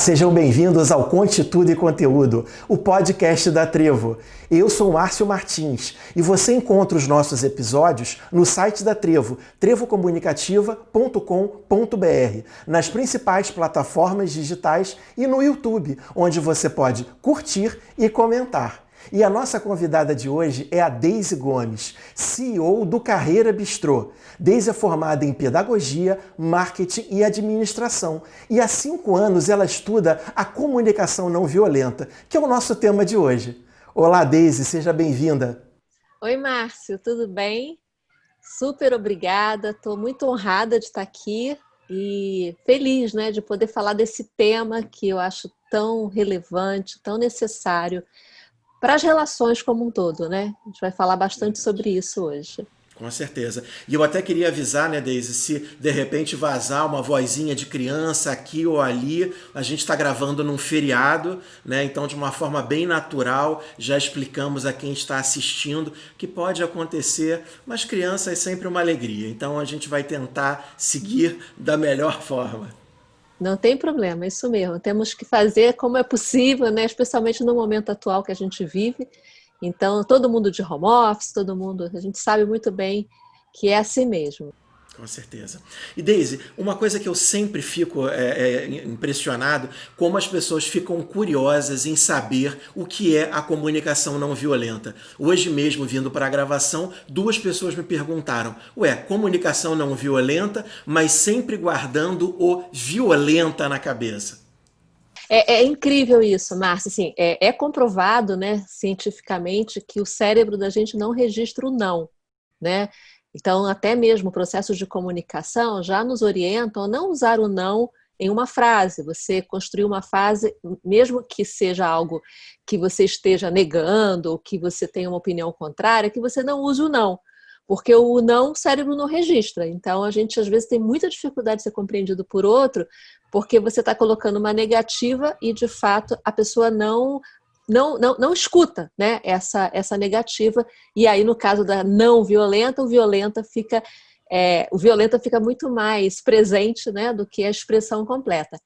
Sejam bem-vindos ao Conte Tudo e Conteúdo, o podcast da Trevo. Eu sou Márcio Martins e você encontra os nossos episódios no site da Trevo, trevocomunicativa.com.br, nas principais plataformas digitais e no YouTube, onde você pode curtir e comentar. E a nossa convidada de hoje é a Deise Gomes, CEO do Carreira Bistrô. Deise é formada em Pedagogia, Marketing e Administração. E há 5 anos ela estuda a comunicação não violenta, que é o nosso tema de hoje. Olá, Deise, seja bem-vinda. Oi, Márcio, tudo bem? Super obrigada, estou muito honrada de estar aqui e feliz, né, de poder falar desse tema que eu acho tão relevante, tão necessário para as relações como um todo, né? A gente vai falar bastante sobre isso hoje. Com certeza. E eu até queria avisar, né, Deise, se de repente vazar uma vozinha de criança aqui ou ali, a gente está gravando num feriado, né? Então, de uma forma bem natural, já explicamos a quem está assistindo que pode acontecer, mas criança é sempre uma alegria. Então, a gente vai tentar seguir da melhor forma. Não tem problema, isso mesmo. Temos que fazer como é possível, né? Especialmente no momento atual que a gente vive. Então, todo mundo de home office, todo mundo, a gente sabe muito bem que é assim mesmo. Com certeza. E Deise, uma coisa que eu sempre fico impressionado, como as pessoas ficam curiosas em saber o que é a comunicação não violenta. Hoje mesmo, vindo para a gravação, 2 pessoas me perguntaram, comunicação não violenta, mas sempre guardando o violenta na cabeça. É incrível isso, Márcia. Assim, é comprovado, né, cientificamente que o cérebro da gente não registra o não, né? Então, até mesmo processos de comunicação já nos orientam a não usar o não em uma frase. Você construir uma frase, mesmo que seja algo que você esteja negando ou que você tenha uma opinião contrária, que você não use o não. Porque o não, o cérebro não registra. Então, a gente às vezes tem muita dificuldade de ser compreendido por outro, porque você está colocando uma negativa e, de fato, a pessoa não escuta, né, essa negativa. E aí, no caso da não violenta, o violenta fica muito mais presente, né, do que a expressão completa.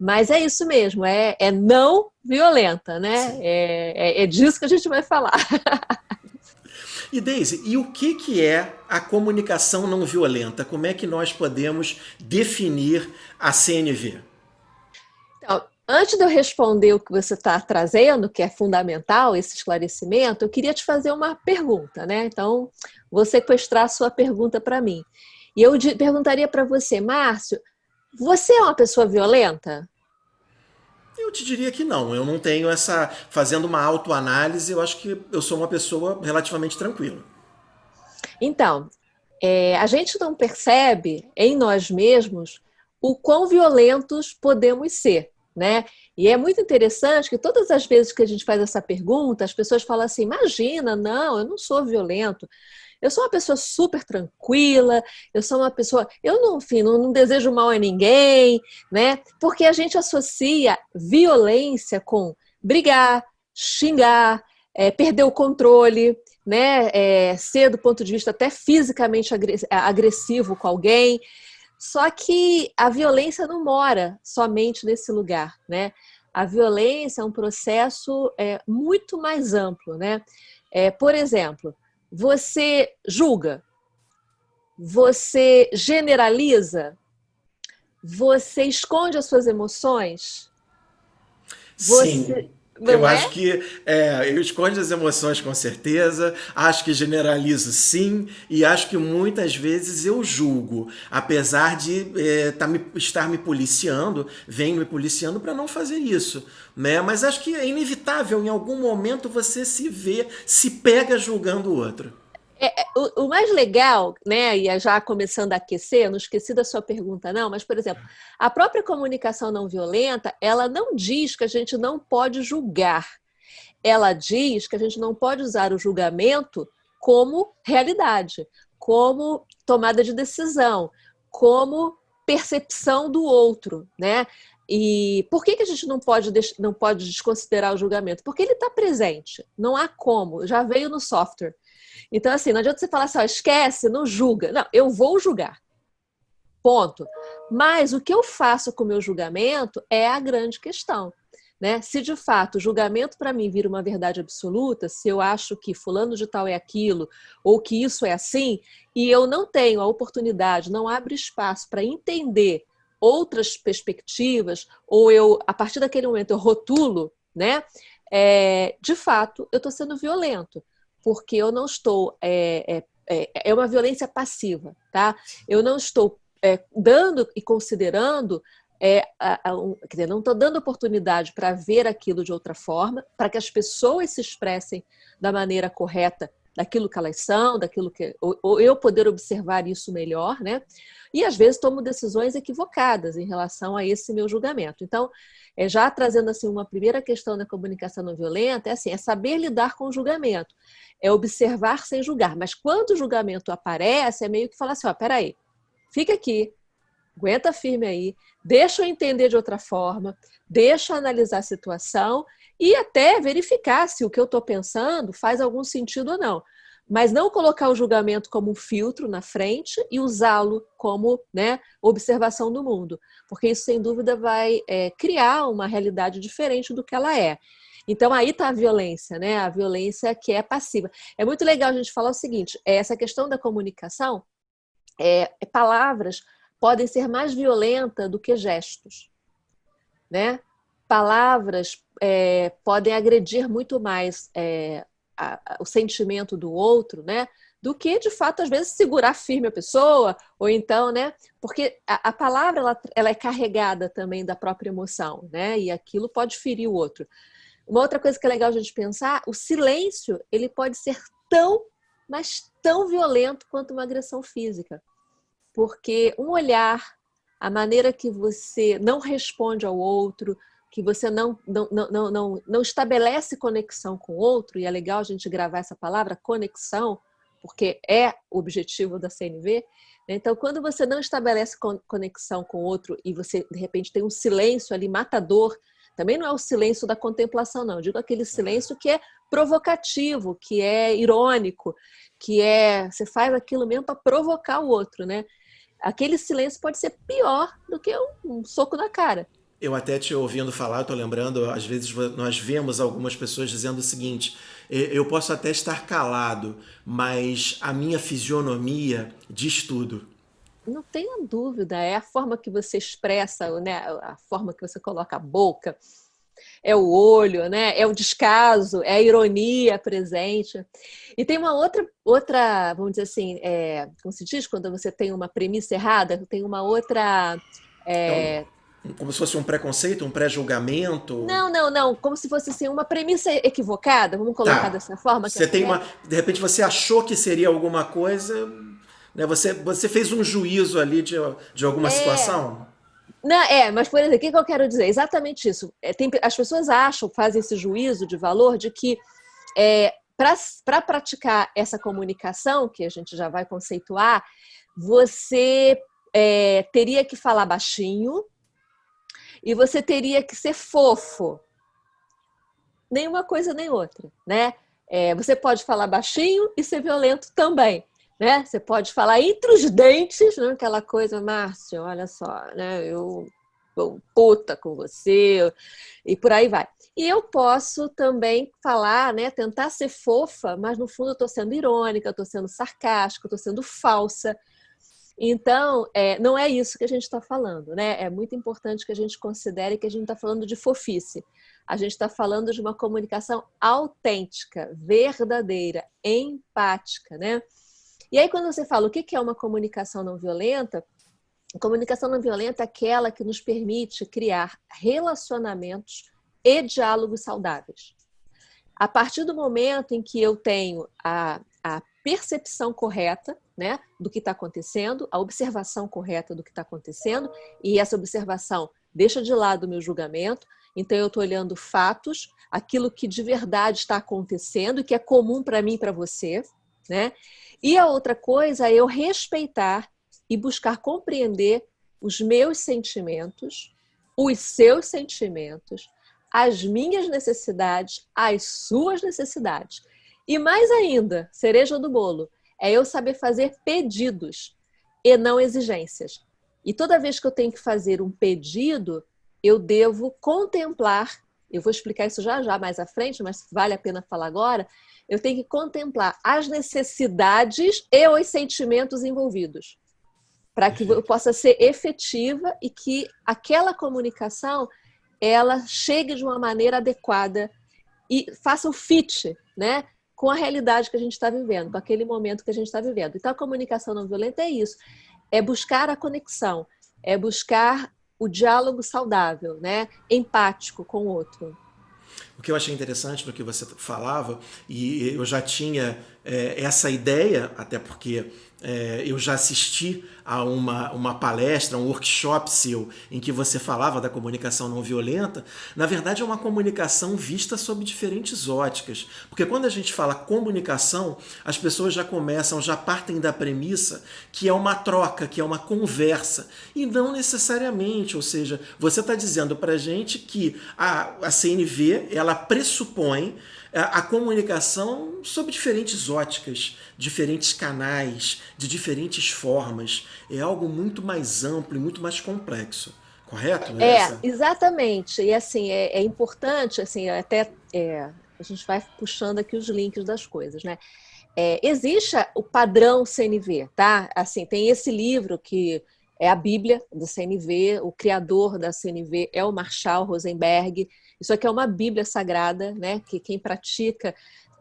Mas é isso mesmo, é não violenta, né? É disso que a gente vai falar. E Deise, e o que é a comunicação não violenta? Como é que nós podemos definir a CNV? Então, antes de eu responder o que você está trazendo, que é fundamental, esse esclarecimento, eu queria te fazer uma pergunta, né? Então, vou sequestrar a sua pergunta para mim. E eu perguntaria para você, Márcio, você é uma pessoa violenta? Eu te diria que não. Eu não tenho essa... Fazendo uma autoanálise, eu acho que eu sou uma pessoa relativamente tranquila. Então, a gente não percebe em nós mesmos o quão violentos podemos ser, né? E é muito interessante que todas as vezes que a gente faz essa pergunta, as pessoas falam assim, imagina, não, eu não sou violento. Eu sou uma pessoa super tranquila, eu sou uma pessoa... Eu, não, enfim, não desejo mal a ninguém, né? Porque a gente associa violência com brigar, xingar, perder o controle, né? Ser do ponto de vista até fisicamente agressivo com alguém. Só que a violência não mora somente nesse lugar, né? A violência é um processo muito mais amplo, né? Por exemplo, você julga, você generaliza, você esconde as suas emoções, Sim, eu não acho é? que eu escondo as emoções com certeza, acho que generalizo sim, e acho que muitas vezes eu julgo, apesar de estar me policiando, venho me policiando para não fazer isso, né? Mas acho que é inevitável, em algum momento você se pega julgando o outro. O mais legal, né, e já começando a aquecer, não esqueci da sua pergunta não, mas, por exemplo, a própria comunicação não violenta, ela não diz que a gente não pode julgar. Ela diz que a gente não pode usar o julgamento como realidade, como tomada de decisão, como percepção do outro, né? E por que a gente não pode desconsiderar o julgamento? Porque ele está presente, não há como, já veio no software. Então, assim, não adianta você falar assim, ó, esquece, não julga. Não, eu vou julgar. Ponto. Mas o que eu faço com o meu julgamento é a grande questão. Né? Se de fato o julgamento para mim vira uma verdade absoluta, se eu acho que fulano de tal é aquilo, ou que isso é assim, e eu não tenho a oportunidade, não abro espaço para entender outras perspectivas, ou eu, a partir daquele momento, eu rotulo, né? De fato, eu estou sendo violento, porque eu não estou... É uma violência passiva, tá? Eu não estou dando e considerando... quer dizer, não estou dando oportunidade para ver aquilo de outra forma, para que as pessoas se expressem da maneira correta daquilo que elas são, daquilo que ou eu poder observar isso melhor, né? E às vezes tomo decisões equivocadas em relação a esse meu julgamento. Então, já trazendo assim uma primeira questão da comunicação não violenta, é saber lidar com o julgamento, é observar sem julgar. Mas quando o julgamento aparece, é meio que falar assim, ó, peraí, fica aqui, aguenta firme aí, deixa eu entender de outra forma, deixa eu analisar a situação e até verificar se o que eu estou pensando faz algum sentido ou não. Mas não colocar o julgamento como um filtro na frente e usá-lo como, né, observação do mundo. Porque isso, sem dúvida, vai criar uma realidade diferente do que ela é. Então, aí está a violência, né? A violência que é passiva. É muito legal a gente falar o seguinte, essa questão da comunicação, palavras podem ser mais violentas do que gestos, né? Palavras podem agredir muito mais o sentimento do outro, né? Do que, de fato, às vezes, segurar firme a pessoa, ou então, né? Porque a palavra ela é carregada também da própria emoção, né? E aquilo pode ferir o outro. Uma outra coisa que é legal a gente pensar, o silêncio, ele pode ser tão, mas tão violento quanto uma agressão física. Porque um olhar, a maneira que você não responde ao outro, que você não estabelece conexão com o outro, e é legal a gente gravar essa palavra, conexão, porque é o objetivo da CNV. Então, quando você não estabelece conexão com o outro e você, de repente, tem um silêncio ali matador, também não é o silêncio da contemplação, não. Eu digo aquele silêncio que é provocativo, que é irônico, que você faz aquilo mesmo para provocar o outro, né? Aquele silêncio pode ser pior do que um soco na cara. Eu até te ouvindo falar, eu tô lembrando, às vezes nós vemos algumas pessoas dizendo o seguinte, eu posso até estar calado, mas a minha fisionomia diz tudo. Não tenha dúvida, é a forma que você expressa, né? A forma que você coloca a boca, é o olho, né? É o descaso, é a ironia presente. E tem uma outra, vamos dizer assim, como se diz, quando você tem uma premissa errada, tem uma outra... Como se fosse um preconceito, um pré-julgamento? Não, como se fosse assim, uma premissa equivocada, vamos colocar dessa forma. Você tem de repente você achou que seria alguma coisa, né? Você fez um juízo ali de alguma situação? Não, mas, por exemplo, o que eu quero dizer? Exatamente isso. As pessoas fazem esse juízo de valor de que para praticar essa comunicação, que a gente já vai conceituar, você teria que falar baixinho e você teria que ser fofo. Nenhuma coisa nem outra, né? Você pode falar baixinho e ser violento também. Né? Você pode falar entre os dentes, né? Aquela coisa, Márcio, olha só, né? Eu vou puta com você, e por aí vai. E eu posso também falar, né? Tentar ser fofa, mas no fundo eu estou sendo irônica, eu estou sendo sarcástica, eu estou sendo falsa. Então, não é isso que a gente está falando, né? É muito importante que a gente considere que a gente está falando de fofice. A gente está falando de uma comunicação autêntica, verdadeira, empática, né? E aí, quando você fala o que é uma comunicação não violenta, a comunicação não violenta é aquela que nos permite criar relacionamentos e diálogos saudáveis. A partir do momento em que eu tenho a percepção correta, né, do que está acontecendo, a observação correta do que está acontecendo, e essa observação deixa de lado o meu julgamento, então eu estou olhando fatos, aquilo que de verdade está acontecendo e que é comum para mim e para você, né? E a outra coisa é eu respeitar e buscar compreender os meus sentimentos, os seus sentimentos, as minhas necessidades, as suas necessidades. E mais ainda, cereja do bolo, é eu saber fazer pedidos e não exigências. E toda vez que eu tenho que fazer um pedido, eu devo contemplar, eu vou explicar isso já já mais à frente, mas vale a pena falar agora, eu tenho que contemplar as necessidades e os sentimentos envolvidos, para que eu possa ser efetiva e que aquela comunicação ela chegue de uma maneira adequada e faça o fit, né, com a realidade que a gente está vivendo, com aquele momento que a gente está vivendo. Então, a comunicação não violenta é isso, é buscar a conexão, é buscar o diálogo saudável, né, empático com o outro. O que eu achei interessante no que você falava, e eu já tinha essa ideia, até porque eu já assisti a uma palestra, um workshop seu, em que você falava da comunicação não violenta. Na verdade, é uma comunicação vista sob diferentes óticas. Porque quando a gente fala comunicação, as pessoas já partem da premissa que é uma troca, que é uma conversa. E não necessariamente, ou seja, você está dizendo para a gente que a CNV, ela pressupõe a comunicação sob diferentes óticas, diferentes canais, de diferentes formas. É algo muito mais amplo e muito mais complexo. Correto? Exatamente. E assim, é importante, assim, até a gente vai puxando aqui os links das coisas, né? Existe o padrão CNV, tá? Assim, tem esse livro que é a Bíblia do CNV, o criador da CNV é o Marshall Rosenberg. Isso aqui é uma Bíblia sagrada, né? Que quem pratica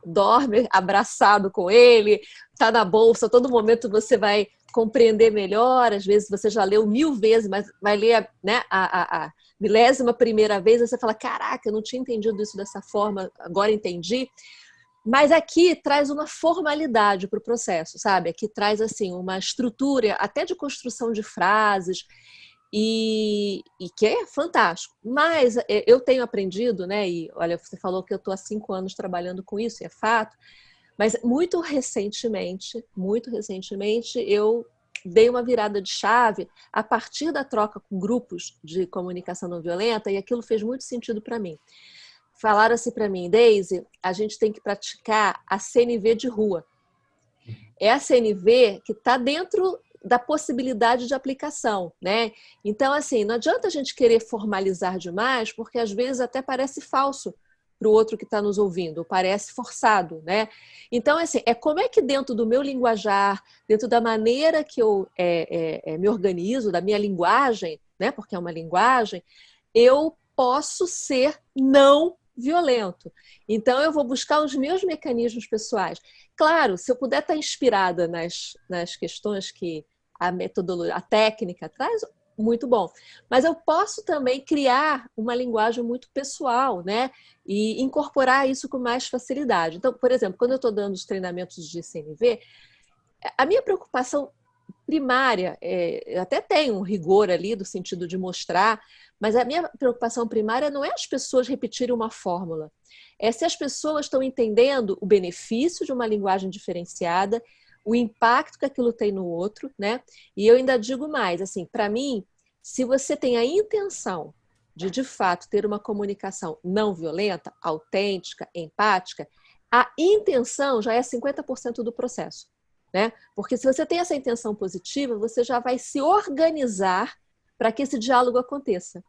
dorme abraçado com ele, está na bolsa, a todo momento você vai compreender melhor, às vezes você já leu 1000 vezes, mas vai ler, né, a 1000ª vez, você fala, caraca, eu não tinha entendido isso dessa forma, agora entendi. Mas aqui traz uma formalidade para o processo, sabe? Aqui traz assim uma estrutura até de construção de frases e que é fantástico. Mas eu tenho aprendido, né? E olha, você falou que eu estou há 5 anos trabalhando com isso, e é fato. Mas muito recentemente, eu dei uma virada de chave a partir da troca com grupos de comunicação não violenta e aquilo fez muito sentido para mim. Falaram assim para mim, Deise, a gente tem que praticar a CNV de rua. É a CNV que está dentro da possibilidade de aplicação, né? Então, assim, não adianta a gente querer formalizar demais, porque às vezes até parece falso para o outro que está nos ouvindo, parece forçado, né? Então, assim, como é que dentro do meu linguajar, dentro da maneira que eu me organizo, da minha linguagem, né? Porque é uma linguagem, eu posso ser não violento. Então, eu vou buscar os meus mecanismos pessoais. Claro, se eu puder estar inspirada nas questões que a metodologia, a técnica traz, muito bom. Mas eu posso também criar uma linguagem muito pessoal, né? E incorporar isso com mais facilidade. Então, por exemplo, quando eu estou dando os treinamentos de CNV, a minha preocupação primária, eu até tenho um rigor ali do sentido de mostrar, mas a minha preocupação primária não é as pessoas repetirem uma fórmula, é se as pessoas estão entendendo o benefício de uma linguagem diferenciada, o impacto que aquilo tem no outro, né? E eu ainda digo mais, assim, para mim, se você tem a intenção de fato, ter uma comunicação não violenta, autêntica, empática, a intenção já é 50% do processo. Né? Porque se você tem essa intenção positiva, você já vai se organizar para que esse diálogo aconteça.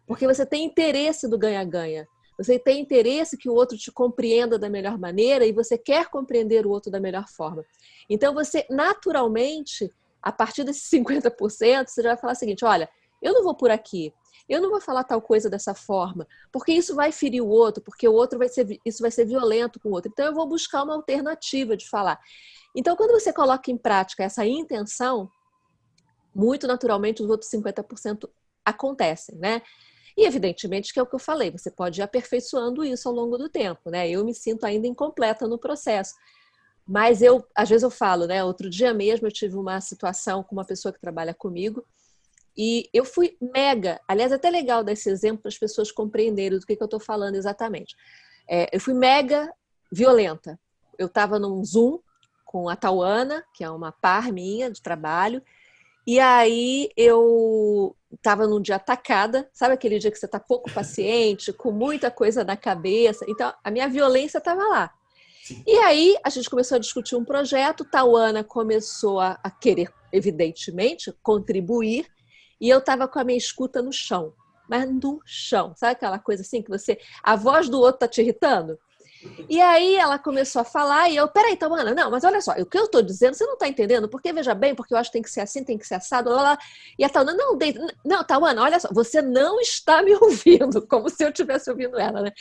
Porque você tem interesse do ganha-ganha. Você tem interesse que o outro te compreenda da melhor maneira e você quer compreender o outro da melhor forma. Então, você, naturalmente, a partir desses 50%, você já vai falar o seguinte, olha, eu não vou por aqui, eu não vou falar tal coisa dessa forma, porque isso vai ferir o outro, porque o outro isso vai ser violento com o outro. Então, eu vou buscar uma alternativa de falar. Então, quando você coloca em prática essa intenção, muito naturalmente os outros 50% acontecem, né? E, evidentemente, que é o que eu falei, você pode ir aperfeiçoando isso ao longo do tempo, né? Eu me sinto ainda incompleta no processo. Mas às vezes eu falo, né? Outro dia mesmo eu tive uma situação com uma pessoa que trabalha comigo e eu fui mega, aliás, é até legal dar esse exemplo para as pessoas compreenderem do que eu estou falando exatamente. Eu fui mega violenta. Eu estava num Zoom com a Tauana, que é uma par minha de trabalho, e aí eu estava num dia atacada, sabe aquele dia que você está pouco paciente, com muita coisa na cabeça? Então, a minha violência estava lá. Sim. E aí a gente começou a discutir um projeto, Tauana começou a querer, evidentemente, contribuir, e eu estava com a minha escuta no chão. Mas no chão. Sabe aquela coisa assim que você... A voz do outro tá te irritando? E aí ela começou a falar e eu, peraí, Tauana, não, mas olha só, o que eu estou dizendo, você não está entendendo, porque veja bem, porque eu acho que tem que ser assim, tem que ser assado, lá, lá. E a Tauana, não, Tauana, olha só, você não está me ouvindo, como se eu estivesse ouvindo ela, né?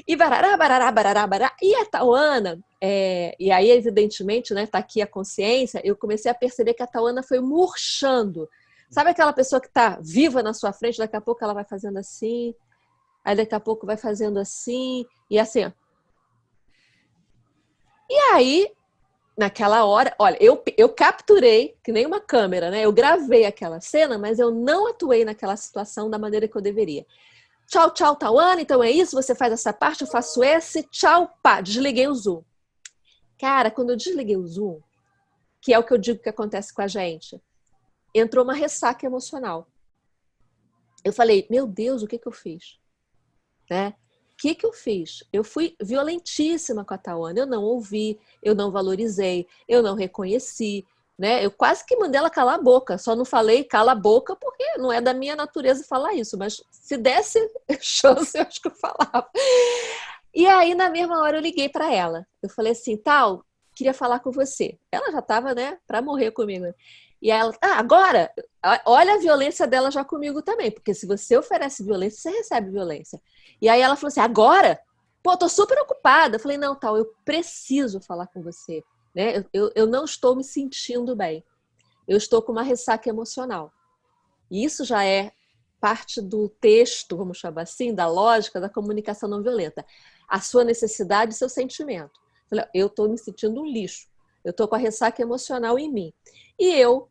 E barará, barará, barará, barará. E a Tauana, e aí evidentemente, né, tá aqui a consciência, eu comecei a perceber que a Tauana foi murchando. Sabe aquela pessoa que está viva na sua frente, daqui a pouco ela vai fazendo assim, aí daqui a pouco vai fazendo assim, e assim, ó. E aí, naquela hora, olha, eu capturei, que nem uma câmera, né? Eu gravei aquela cena, mas eu não atuei naquela situação da maneira que eu deveria. Tchau, tchau, Tauana, então é isso, você faz essa parte, eu faço esse, tchau, pá, desliguei o Zoom. Cara, quando eu desliguei o Zoom, que é o que eu digo que acontece com a gente, entrou uma ressaca emocional. Eu falei, meu Deus, o que eu fiz? Né? O que eu fiz? Eu fui violentíssima com a Tauana. Eu não ouvi, eu não valorizei, eu não reconheci, né? Eu quase que mandei ela calar a boca. Só não falei cala a boca porque não é da minha natureza falar isso. Mas se desse chance, eu acho que eu falava. E aí, na mesma hora, eu liguei para ela. Eu falei assim, Tal, queria falar com você. Ela já estava, né, para morrer comigo. E ela, agora, olha a violência dela já comigo também, porque se você oferece violência, você recebe violência. E aí ela falou assim, agora? Pô, tô super ocupada. Eu falei, não, Tal, eu preciso falar com você. Né? Eu não estou me sentindo bem. Eu estou com uma ressaca emocional. E isso já é parte do texto, vamos chamar assim, da lógica da comunicação não violenta. A sua necessidade e seu sentimento. Eu estou me sentindo um lixo. Eu estou com a ressaca emocional em mim. E eu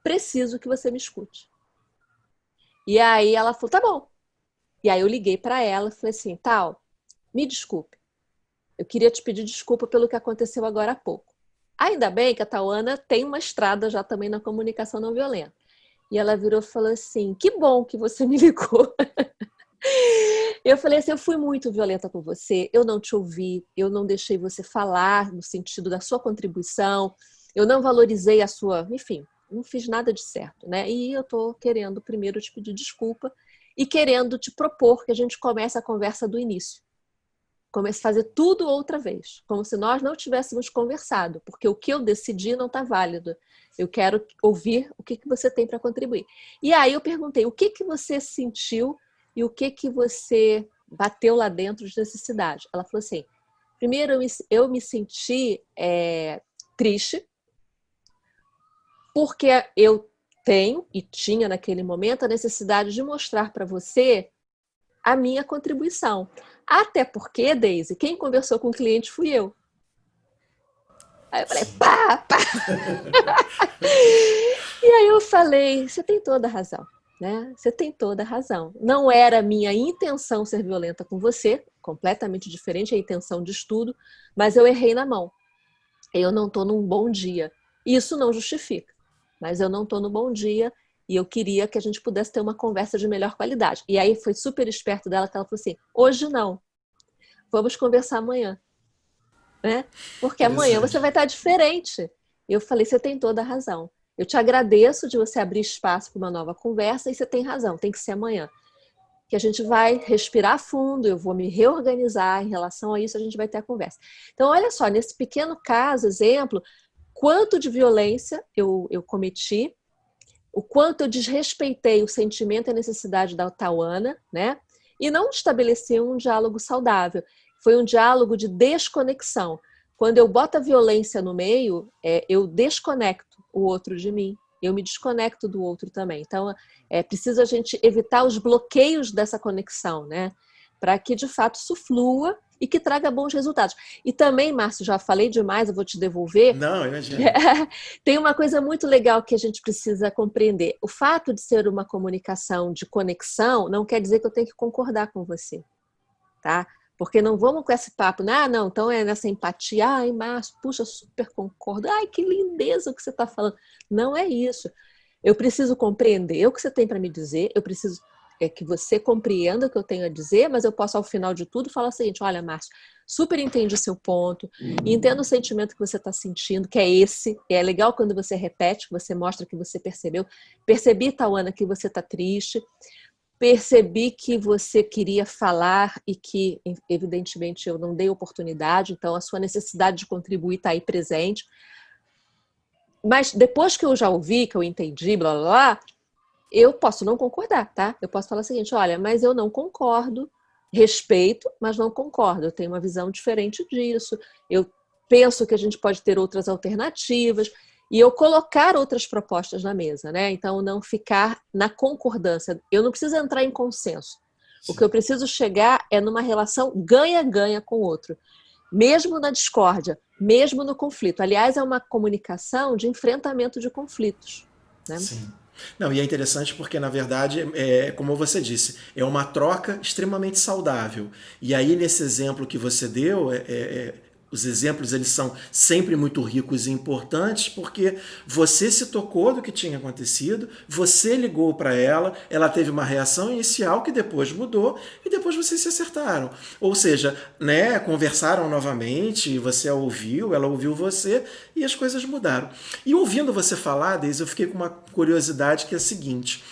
preciso que você me escute. E aí ela falou, tá bom. E aí eu liguei para ela e falei assim, Tal, me desculpe. Eu queria te pedir desculpa pelo que aconteceu agora há pouco. Ainda bem que a Tauana tem uma estrada já também na comunicação não violenta. E ela virou e falou assim, que bom que você me ligou. Eu falei assim, eu fui muito violenta com você, eu não te ouvi, eu não deixei você falar no sentido da sua contribuição, eu não valorizei a sua, enfim, não fiz nada de certo, né? E eu tô querendo primeiro te pedir desculpa e querendo te propor que a gente comece a conversa do início. Comece a fazer tudo outra vez, como se nós não tivéssemos conversado, porque o que eu decidi não está válido. Eu quero ouvir o que você tem para contribuir. E aí eu perguntei, o que você sentiu e o que você bateu lá dentro de necessidade? Ela falou assim, primeiro eu me senti triste, porque eu tenho e tinha naquele momento a necessidade de mostrar para você a minha contribuição. Até porque, Deise, quem conversou com o cliente fui eu. Aí eu falei, pá! E aí eu falei, você tem toda a razão, né? Você tem toda a razão. Não era minha intenção ser violenta com você, completamente diferente a intenção de estudo, mas eu errei na mão. Eu não estou num bom dia. Isso não justifica, mas eu não estou no bom dia e eu queria que a gente pudesse ter uma conversa de melhor qualidade. E aí foi super esperto dela que ela falou assim, hoje não, vamos conversar amanhã. Né? Porque amanhã você vai estar diferente. Eu falei, você tem toda a razão. Eu te agradeço de você abrir espaço para uma nova conversa e você tem razão, tem que ser amanhã. Que a gente vai respirar fundo, eu vou me reorganizar em relação a isso, a gente vai ter a conversa. Então, olha só, nesse pequeno caso, exemplo, quanto de violência eu cometi, o quanto eu desrespeitei o sentimento e a necessidade da Tauana, né? E não estabeleci um diálogo saudável. Foi um diálogo de desconexão. Quando eu boto a violência no meio, eu desconecto o outro de mim. Eu me desconecto do outro também. Então, é preciso a gente evitar os bloqueios dessa conexão, né? Para que, de fato, isso flua e que traga bons resultados. E também, Márcio, já falei demais, eu vou te devolver. Não, imagina. Tem uma coisa muito legal que a gente precisa compreender. O fato de ser uma comunicação de conexão não quer dizer que eu tenho que concordar com você, tá? Porque não vamos com esse papo, né? Não, então é nessa empatia, ai, Márcio, puxa, super concordo, ai, que lindeza o que você está falando. Não é isso. Eu preciso compreender o que você tem para me dizer, eu preciso que você compreenda o que eu tenho a dizer, mas eu posso, ao final de tudo, falar o seguinte: olha, Márcio, super entendi o seu ponto, entendo o sentimento que você está sentindo, que é esse. É legal quando você repete, que você mostra que você percebeu. Percebi, Tauana, que você está triste. Percebi que você queria falar e que, evidentemente, eu não dei oportunidade, então a sua necessidade de contribuir está aí presente. Mas depois que eu já ouvi, que eu entendi, blá, blá, blá, eu posso não concordar, tá? Eu posso falar o seguinte: olha, mas eu não concordo, respeito, mas não concordo. Eu tenho uma visão diferente disso. Eu penso que a gente pode ter outras alternativas. E eu colocar outras propostas na mesa, né? Então, não ficar na concordância. Eu não preciso entrar em consenso. O que eu preciso chegar é numa relação ganha-ganha com o outro. Mesmo na discórdia, mesmo no conflito. Aliás, é uma comunicação de enfrentamento de conflitos, né? Sim. Não, e é interessante porque, na verdade, como você disse, é uma troca extremamente saudável. E aí, nesse exemplo que você deu, os exemplos eles são sempre muito ricos e importantes porque você se tocou do que tinha acontecido, você ligou para ela teve uma reação inicial que depois mudou e depois vocês se acertaram. Ou seja, né, conversaram novamente, você a ouviu, ela ouviu você e as coisas mudaram. E ouvindo você falar, Deise, eu fiquei com uma curiosidade que é a seguinte: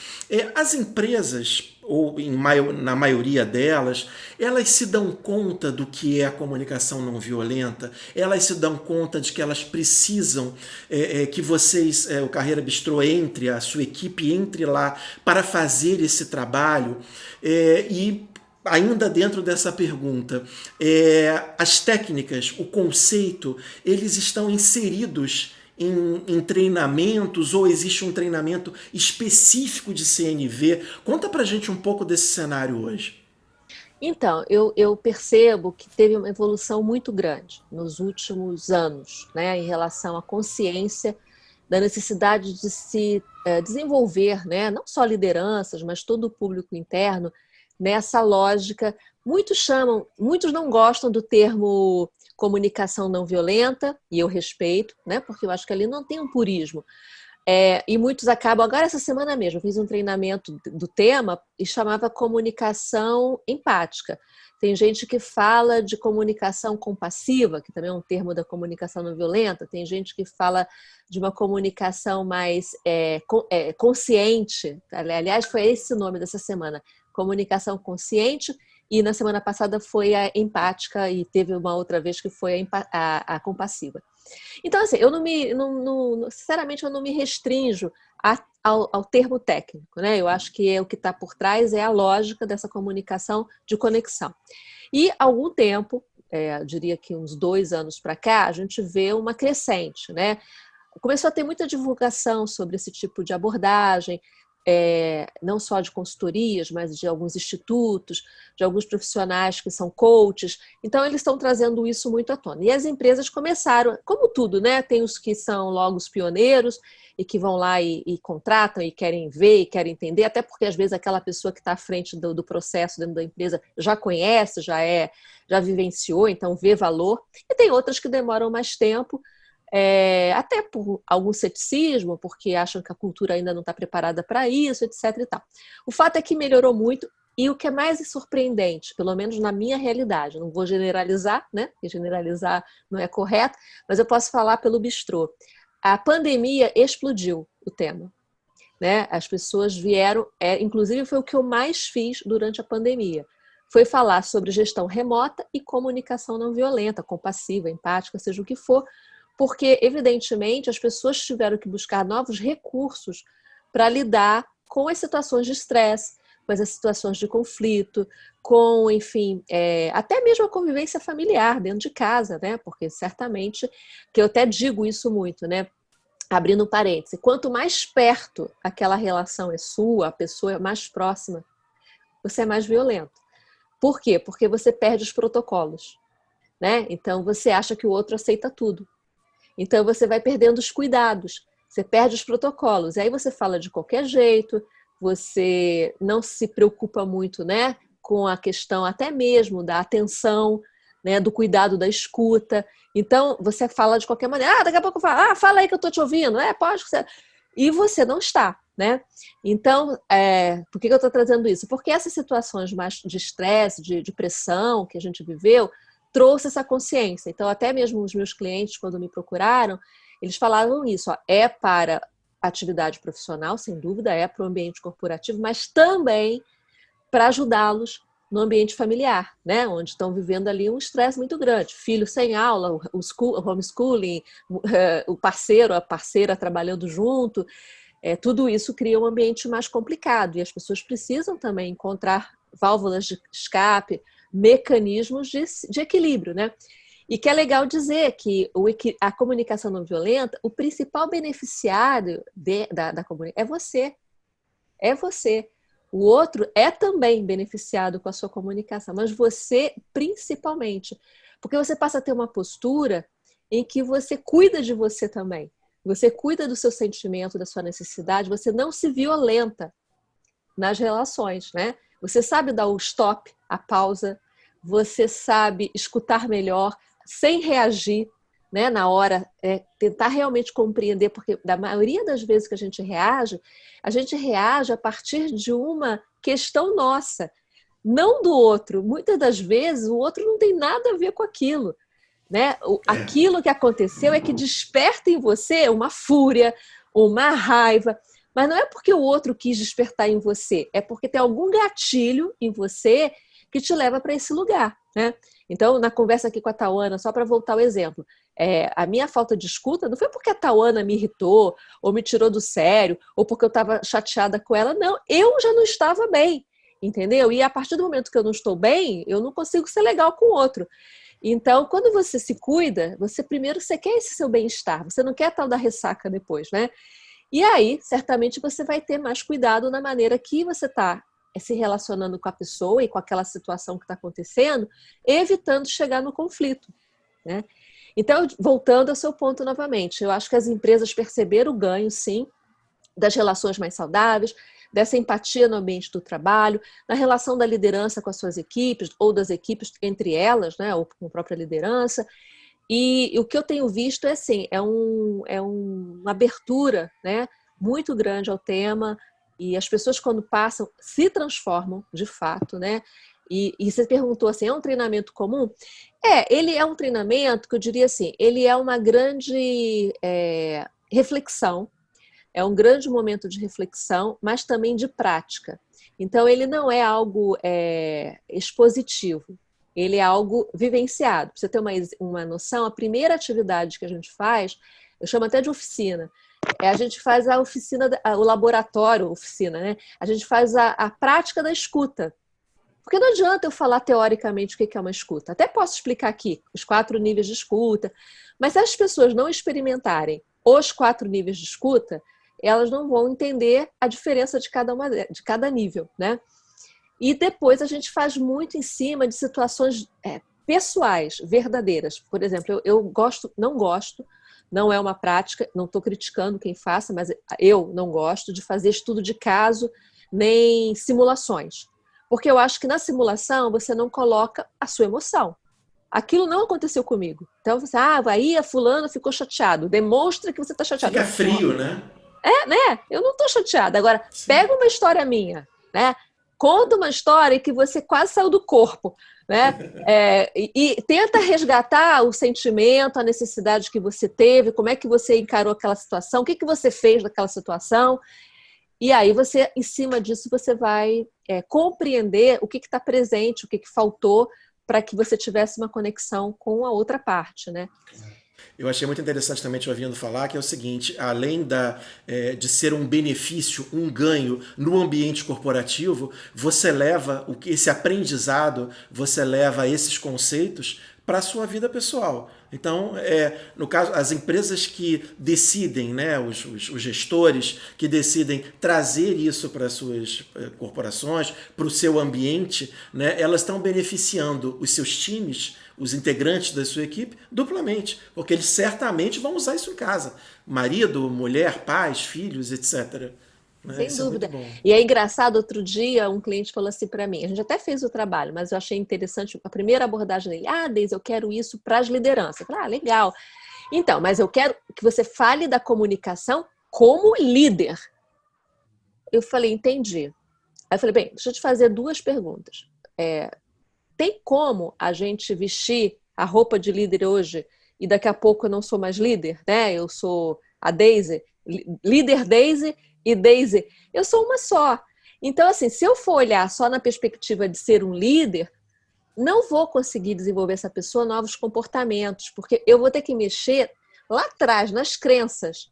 as empresas, ou na maioria delas, elas se dão conta do que é a comunicação não violenta, elas se dão conta de que elas precisam que vocês, o Carreira Bistrô, entre, a sua equipe entre lá para fazer esse trabalho. E ainda dentro dessa pergunta, as técnicas, o conceito, eles estão inseridos em treinamentos, ou existe um treinamento específico de CNV? Conta pra gente um pouco desse cenário hoje. Então, eu percebo que teve uma evolução muito grande nos últimos anos, né, em relação à consciência da necessidade de se desenvolver, né, não só lideranças, mas todo o público interno, nessa lógica. Muitos não gostam do termo comunicação não violenta, e eu respeito, né, porque eu acho que ali não tem um purismo. E muitos acabam, agora essa semana mesmo, eu fiz um treinamento do tema e chamava comunicação empática. Tem gente que fala de comunicação compassiva, que também é um termo da comunicação não violenta. Tem gente que fala de uma comunicação mais consciente. Aliás, foi esse o nome dessa semana, comunicação consciente. E na semana passada foi a empática e teve uma outra vez que foi a compassiva. Então, assim, eu sinceramente, eu não me restringo ao termo técnico, né? Eu acho que o que está por trás é a lógica dessa comunicação de conexão. E há algum tempo, eu diria que uns 2 anos para cá, a gente vê uma crescente, né? Começou a ter muita divulgação sobre esse tipo de abordagem, não só de consultorias, mas de alguns institutos, de alguns profissionais que são coaches. Então, eles estão trazendo isso muito à tona. E as empresas começaram, como tudo, né? Tem os que são logo os pioneiros e que vão lá e contratam e querem ver e querem entender, até porque, às vezes, aquela pessoa que está à frente do processo dentro da empresa já conhece, já vivenciou, então vê valor. E tem outras que demoram mais tempo, até por algum ceticismo, porque acham que a cultura ainda não está preparada para isso, etc. e tal. O fato é que melhorou muito, e o que é mais surpreendente, pelo menos na minha realidade, não vou generalizar, né? Porque generalizar não é correto, mas eu posso falar pelo bistrô. A pandemia explodiu o tema, né? As pessoas vieram, inclusive foi o que eu mais fiz durante a pandemia, foi falar sobre gestão remota e comunicação não violenta, compassiva, empática, seja o que for, porque, evidentemente, as pessoas tiveram que buscar novos recursos para lidar com as situações de estresse, com as situações de conflito, com, enfim, até mesmo a convivência familiar dentro de casa, né? Porque certamente, que eu até digo isso muito, né? Abrindo um parêntese, quanto mais perto aquela relação é sua, a pessoa é mais próxima, você é mais violento. Por quê? Porque você perde os protocolos, né? Então, você acha que o outro aceita tudo. Então, você vai perdendo os cuidados, você perde os protocolos. E aí você fala de qualquer jeito, você não se preocupa muito, né, com a questão até mesmo da atenção, né, do cuidado da escuta. Então, você fala de qualquer maneira. Daqui a pouco eu falo, fala aí que eu estou te ouvindo. Pode. E você não está. né? Então, por que eu estou trazendo isso? Porque essas situações mais de estresse, de pressão que a gente viveu, trouxe essa consciência. Então, até mesmo os meus clientes, quando me procuraram, eles falavam isso, ó, é para a atividade profissional, sem dúvida, é para o ambiente corporativo, mas também para ajudá-los no ambiente familiar, né? Onde estão vivendo ali um estresse muito grande. Filho sem aula, o homeschooling, o parceiro, a parceira trabalhando junto, tudo isso cria um ambiente mais complicado. E as pessoas precisam também encontrar válvulas de escape, mecanismos de equilíbrio, né? E que é legal dizer que a comunicação não violenta, o principal beneficiário da comunicação é você. É você. O outro é também beneficiado com a sua comunicação, mas você principalmente. Porque você passa a ter uma postura em que você cuida de você também. Você cuida do seu sentimento, da sua necessidade, você não se violenta nas relações, né? Você sabe dar o stop, a pausa, você sabe escutar melhor, sem reagir, né, na hora, tentar realmente compreender, porque da maioria das vezes que a gente reage a partir de uma questão nossa, não do outro. Muitas das vezes o outro não tem nada a ver com aquilo, né? Aquilo que aconteceu é que desperta em você uma fúria, uma raiva, mas não é porque o outro quis despertar em você, é porque tem algum gatilho em você que te leva para esse lugar, né? Então, na conversa aqui com a Tauana, só para voltar ao exemplo, a minha falta de escuta não foi porque a Tauana me irritou, ou me tirou do sério, ou porque eu estava chateada com ela, não, eu já não estava bem, entendeu? E a partir do momento que eu não estou bem, eu não consigo ser legal com o outro. Então, quando você se cuida, primeiro você quer esse seu bem-estar, você não quer tal da ressaca depois, né? E aí, certamente, você vai ter mais cuidado na maneira que você está se relacionando com a pessoa e com aquela situação que está acontecendo, evitando chegar no conflito, né? Então, voltando ao seu ponto novamente, eu acho que as empresas perceberam o ganho, sim, das relações mais saudáveis, dessa empatia no ambiente do trabalho, na relação da liderança com as suas equipes, ou das equipes entre elas, né, ou com a própria liderança. E o que eu tenho visto é assim, uma abertura, né, muito grande ao tema, e as pessoas quando passam se transformam de fato, né? E você perguntou assim, é um treinamento comum? Ele é um treinamento que eu diria assim, ele é uma grande reflexão, é um grande momento de reflexão, mas também de prática. Então ele não é algo expositivo, ele é algo vivenciado. Para você ter uma noção, a primeira atividade que a gente faz, eu chamo até de oficina, a gente faz a oficina, o laboratório, oficina, né? A gente faz a prática da escuta. Porque não adianta eu falar teoricamente o que é uma escuta. Até posso explicar aqui os 4 níveis de escuta, mas se as pessoas não experimentarem os 4 níveis de escuta, elas não vão entender a diferença de cada nível, né? E depois a gente faz muito em cima de situações pessoais, verdadeiras. Por exemplo, eu não é uma prática, não estou criticando quem faça, mas eu não gosto de fazer estudo de caso, nem simulações. Porque eu acho que na simulação você não coloca a sua emoção. Aquilo não aconteceu comigo. Então você, aí a fulana ficou chateado. Demonstra que você está chateado. Fica frio, né? Né? Eu não estou chateada. Agora, Sim. pega uma história minha, né? Conta uma história que você quase saiu do corpo, né? E tenta resgatar o sentimento, a necessidade que você teve, como é que você encarou aquela situação, o que você fez naquela situação. E aí você, em cima disso, você vai compreender o que está presente, o que faltou para que você tivesse uma conexão com a outra parte, né? Eu achei muito interessante também te ouvindo falar que é o seguinte, além de ser um benefício, um ganho no ambiente corporativo, você leva esse aprendizado, você leva esses conceitos para a sua vida pessoal. Então, no caso, as empresas que decidem, né, os gestores que decidem trazer isso para as suas corporações, para o seu ambiente, né, elas estão beneficiando os seus times, os integrantes da sua equipe, duplamente, porque eles certamente vão usar isso em casa. Marido, mulher, pais, filhos, etc. Sem dúvida. E é engraçado, outro dia um cliente falou assim para mim, a gente até fez o trabalho, mas eu achei interessante a primeira abordagem dele. Deise, eu quero isso para as lideranças. Eu falei, legal. Então, mas eu quero que você fale da comunicação como líder. eu falei, entendi. Aí eu falei, bem, deixa eu te fazer duas perguntas. Tem como a gente vestir a roupa de líder hoje e daqui a pouco eu não sou mais líder, né? Eu sou a Daisy, líder Daisy e Daisy. Eu sou uma só. Então, assim, se eu for olhar só na perspectiva de ser um líder, não vou conseguir desenvolver essa pessoa novos comportamentos, porque eu vou ter que mexer lá atrás, nas crenças.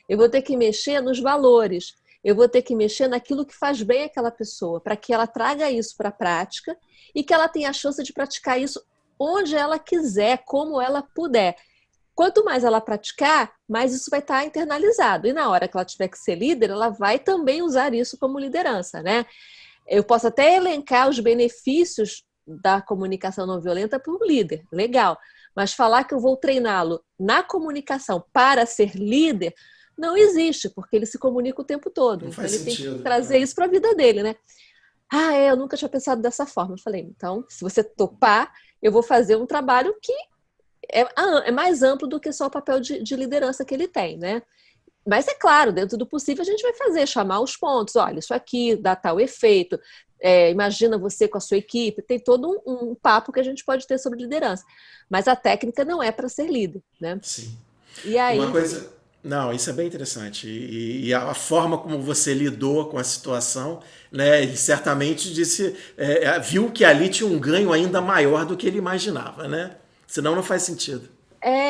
Eu vou ter que mexer nos valores. Eu vou ter que mexer naquilo que faz bem àquela pessoa, para que ela traga isso para a prática e que ela tenha a chance de praticar isso onde ela quiser, como ela puder. Quanto mais ela praticar, mais isso vai estar internalizado. E na hora que ela tiver que ser líder, ela vai também usar isso como liderança, né? Eu posso até elencar os benefícios da comunicação não violenta para o líder, legal. Mas falar que eu vou treiná-lo na comunicação para ser líder, não existe, porque ele se comunica o tempo todo. Não então faz ele sentido, tem que trazer isso para a vida dele, né? Eu nunca tinha pensado dessa forma. Eu falei, então, se você topar, eu vou fazer um trabalho que é mais amplo do que só o papel de liderança que ele tem, né? Mas é claro, dentro do possível a gente vai fazer, chamar os pontos. Olha, isso aqui dá tal efeito. Imagina você com a sua equipe. Tem todo um papo que a gente pode ter sobre liderança. Mas a técnica não é para ser líder, né? Sim. E aí... Uma coisa... Não, isso é bem interessante. E a forma como você lidou com a situação, né? Ele certamente viu que ali tinha um ganho ainda maior do que ele imaginava, né? Senão não faz sentido.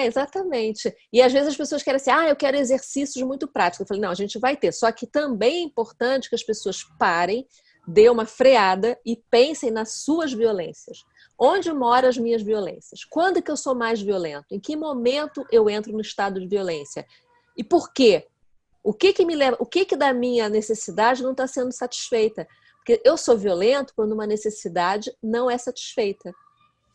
Exatamente. E às vezes as pessoas querem assim, eu quero exercícios muito práticos. Eu falei, não, a gente vai ter. Só que também é importante que as pessoas parem, dê uma freada e pensem nas suas violências. Onde moram as minhas violências? Quando que eu sou mais violento? Em que momento eu entro no estado de violência? E por quê? O que me leva? O que da minha necessidade não está sendo satisfeita? Porque eu sou violento quando uma necessidade não é satisfeita.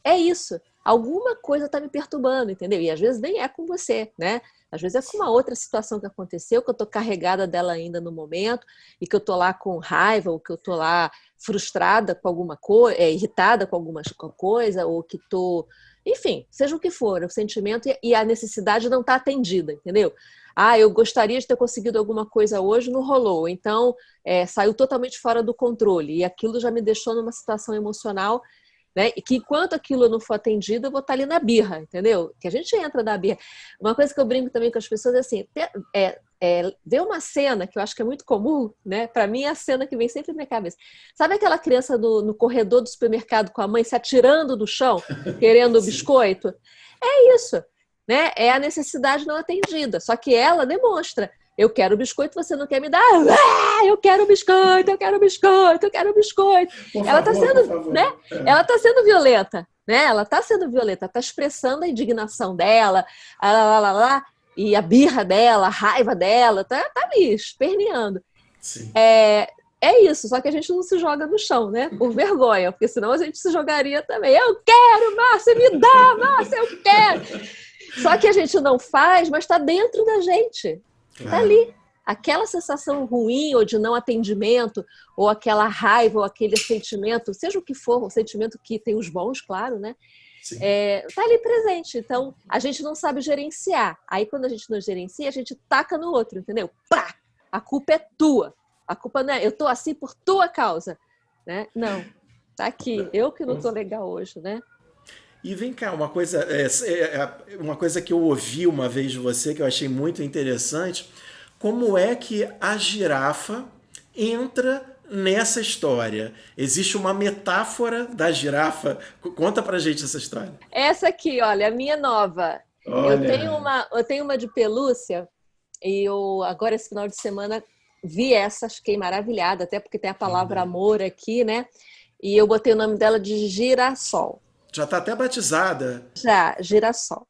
É isso. Alguma coisa está me perturbando, entendeu? E às vezes nem é com você, né? Às vezes é com uma outra situação que aconteceu, que eu estou carregada dela ainda no momento, e que eu estou lá com raiva, ou que eu estou lá frustrada com alguma coisa, irritada com alguma coisa, ou que estou... Enfim, seja o que for, o sentimento e a necessidade não está atendida, entendeu? Eu gostaria de ter conseguido alguma coisa hoje, não rolou. Então, saiu totalmente fora do controle. E aquilo já me deixou numa situação emocional, né? E que enquanto aquilo não for atendido, eu vou estar ali na birra, entendeu? Que a gente entra na birra. Uma coisa que eu brinco também com as pessoas é assim, ver uma cena que eu acho que é muito comum, né? Para mim é a cena que vem sempre na minha cabeça. Sabe aquela criança no corredor do supermercado com a mãe se atirando do chão, querendo o biscoito? É isso, né? É a necessidade não atendida. Só que ela demonstra. Eu quero biscoito, você não quer me dar? Eu quero biscoito, eu quero biscoito, eu quero biscoito. Ela está sendo, né? Ela está sendo violenta, né? Ela está sendo violenta, está expressando a indignação dela, e a birra dela, a raiva dela, tá ali esperneando. Sim. É isso, só que a gente não se joga no chão, né? Por vergonha, porque senão a gente se jogaria também. Eu quero, Márcia, me dá, Márcia, eu quero. Só que a gente não faz, mas está dentro da gente. Está ali. Aquela sensação ruim ou de não atendimento, ou aquela raiva, ou aquele sentimento, seja o que for, o sentimento que tem os bons, claro, né? Está ali presente. Então, a gente não sabe gerenciar. Aí, quando a gente não gerencia, a gente taca no outro, entendeu? Pá! A culpa é tua. A culpa não é, eu estou assim por tua causa. Né? Não. Tá aqui. Eu que não estou legal hoje, né? E vem cá, uma coisa que eu ouvi uma vez de você, que eu achei muito interessante, como é que a girafa entra nessa história? Existe uma metáfora da girafa? Conta pra gente essa história. Essa aqui, olha, a minha nova. Olha. Eu tenho uma de pelúcia, e eu agora esse final de semana vi essa, fiquei maravilhada, até porque tem a palavra amor aqui, né? E eu botei o nome dela de Girassol. Já está até batizada. Já, Girassol.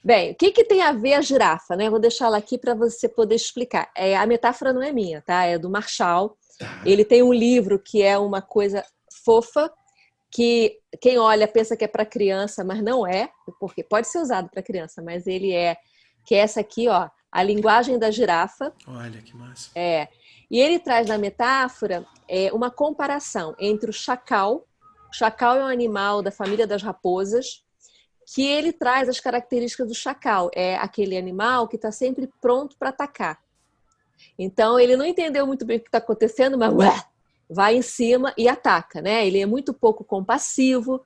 Bem, o que tem a ver a girafa, né? Vou deixar ela aqui para você poder explicar. A metáfora não é minha, tá? É do Marshall. Ele tem um livro que é uma coisa fofa, que quem olha pensa que é para criança, mas não é, porque pode ser usado para criança, mas ele que é essa aqui, ó, A Linguagem da Girafa. Olha que massa. E ele traz na metáfora uma comparação entre o chacal. O chacal é um animal da família das raposas, que ele traz as características do chacal. É aquele animal que está sempre pronto para atacar. Então, ele não entendeu muito bem o que está acontecendo, mas vai em cima e ataca, né? Ele é muito pouco compassivo,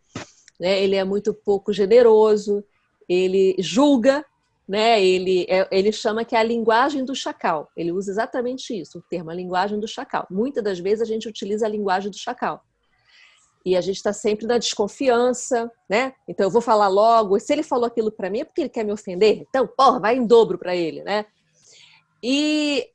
né? Ele é muito pouco generoso, ele julga, né? Ele chama que é a linguagem do chacal. Ele usa exatamente isso, o termo, a linguagem do chacal. Muitas das vezes a gente utiliza a linguagem do chacal. E a gente está sempre na desconfiança, né? Então eu vou falar logo, se ele falou aquilo para mim é porque ele quer me ofender, então, porra, vai em dobro para ele, né? E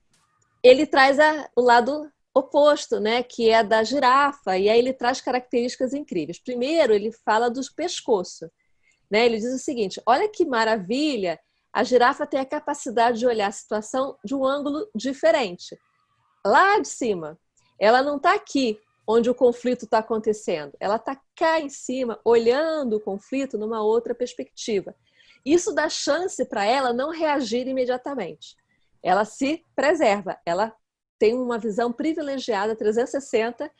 ele traz o lado oposto, né? Que é a da girafa, e aí ele traz características incríveis. Primeiro, ele fala do pescoço, né? Ele diz o seguinte, olha que maravilha, a girafa tem a capacidade de olhar a situação de um ângulo diferente. Lá de cima, ela não está aqui, onde o conflito está acontecendo. Ela está cá em cima, olhando o conflito numa outra perspectiva. Isso dá chance para ela não reagir imediatamente. Ela se preserva, ela tem uma visão privilegiada, 360,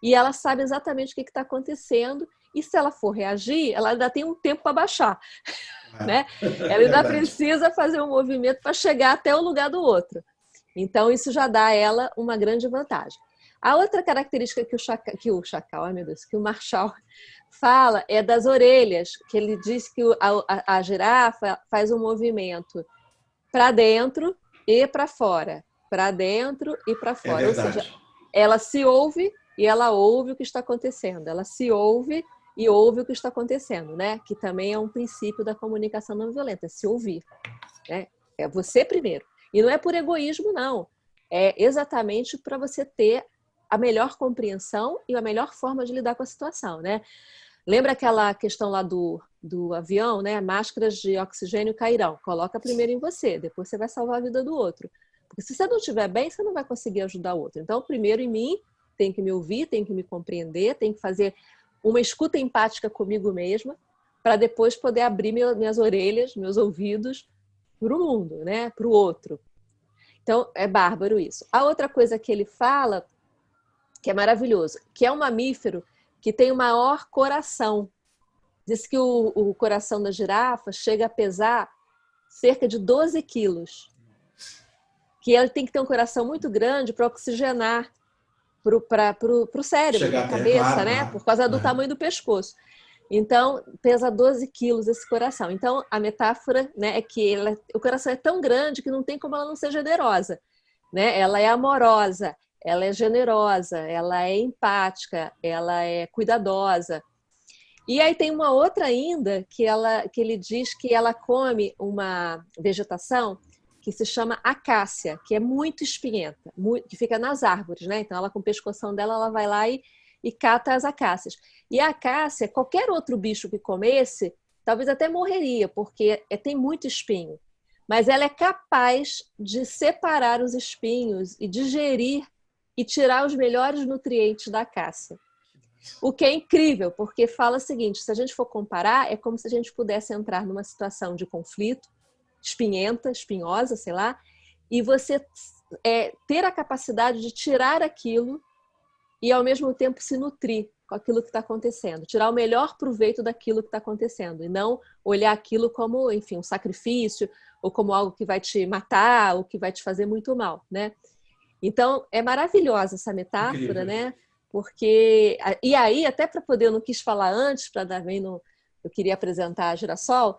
e ela sabe exatamente o que está acontecendo, e se ela for reagir, ela ainda tem um tempo para baixar. Né? Ela ainda precisa fazer um movimento para chegar até o lugar do outro. Então, isso já dá a ela uma grande vantagem. A outra característica que o Marshall fala é das orelhas, que ele diz que a girafa faz um movimento para dentro e para fora. Para dentro e para fora. Ou seja, ela se ouve e ela ouve o que está acontecendo. Ela se ouve e ouve o que está acontecendo, né? Que também é um princípio da comunicação não violenta, se ouvir. Né? É você primeiro. E não é por egoísmo, não. É exatamente para você ter a melhor compreensão e a melhor forma de lidar com a situação, né? Lembra aquela questão lá do avião, né? Máscaras de oxigênio cairão. Coloca primeiro em você, depois você vai salvar a vida do outro. Porque se você não estiver bem, você não vai conseguir ajudar o outro. Então, primeiro em mim, tem que me ouvir, tem que me compreender, tem que fazer uma escuta empática comigo mesma, para depois poder abrir minhas orelhas, meus ouvidos para o mundo, né? Para o outro. Então, é bárbaro isso. A outra coisa que ele fala, que é maravilhoso, que é um mamífero que tem o maior coração. Diz que o coração da girafa chega a pesar cerca de 12 quilos. Que ele tem que ter um coração muito grande para oxigenar para o cérebro, para a cabeça, claro, né? Por causa do tamanho do pescoço. Então, pesa 12 quilos esse coração. Então, a metáfora, né, é que o coração é tão grande que não tem como ela não ser generosa. Né? Ela é amorosa, ela é generosa, ela é empática, ela é cuidadosa. E aí tem uma outra ainda que ele diz que ela come uma vegetação que se chama acácia, que é muito espinhenta, que fica nas árvores, né? Então ela com o pescoção dela, ela vai lá e cata as acácias. E a acácia, qualquer outro bicho que comesse, talvez até morreria, porque tem muito espinho. Mas ela é capaz de separar os espinhos e digerir e tirar os melhores nutrientes da acácia. O que é incrível, porque fala o seguinte, se a gente for comparar, é como se a gente pudesse entrar numa situação de conflito, espinhenta, espinhosa, sei lá, e você ter a capacidade de tirar aquilo e ao mesmo tempo se nutrir com aquilo que está acontecendo, tirar o melhor proveito daquilo que está acontecendo e não olhar aquilo como, enfim, um sacrifício ou como algo que vai te matar ou que vai te fazer muito mal, né? Então, é maravilhosa essa metáfora, incrível, né? Porque... E aí, até para poder, eu não quis falar antes, para dar bem no... Eu queria apresentar a Girassol,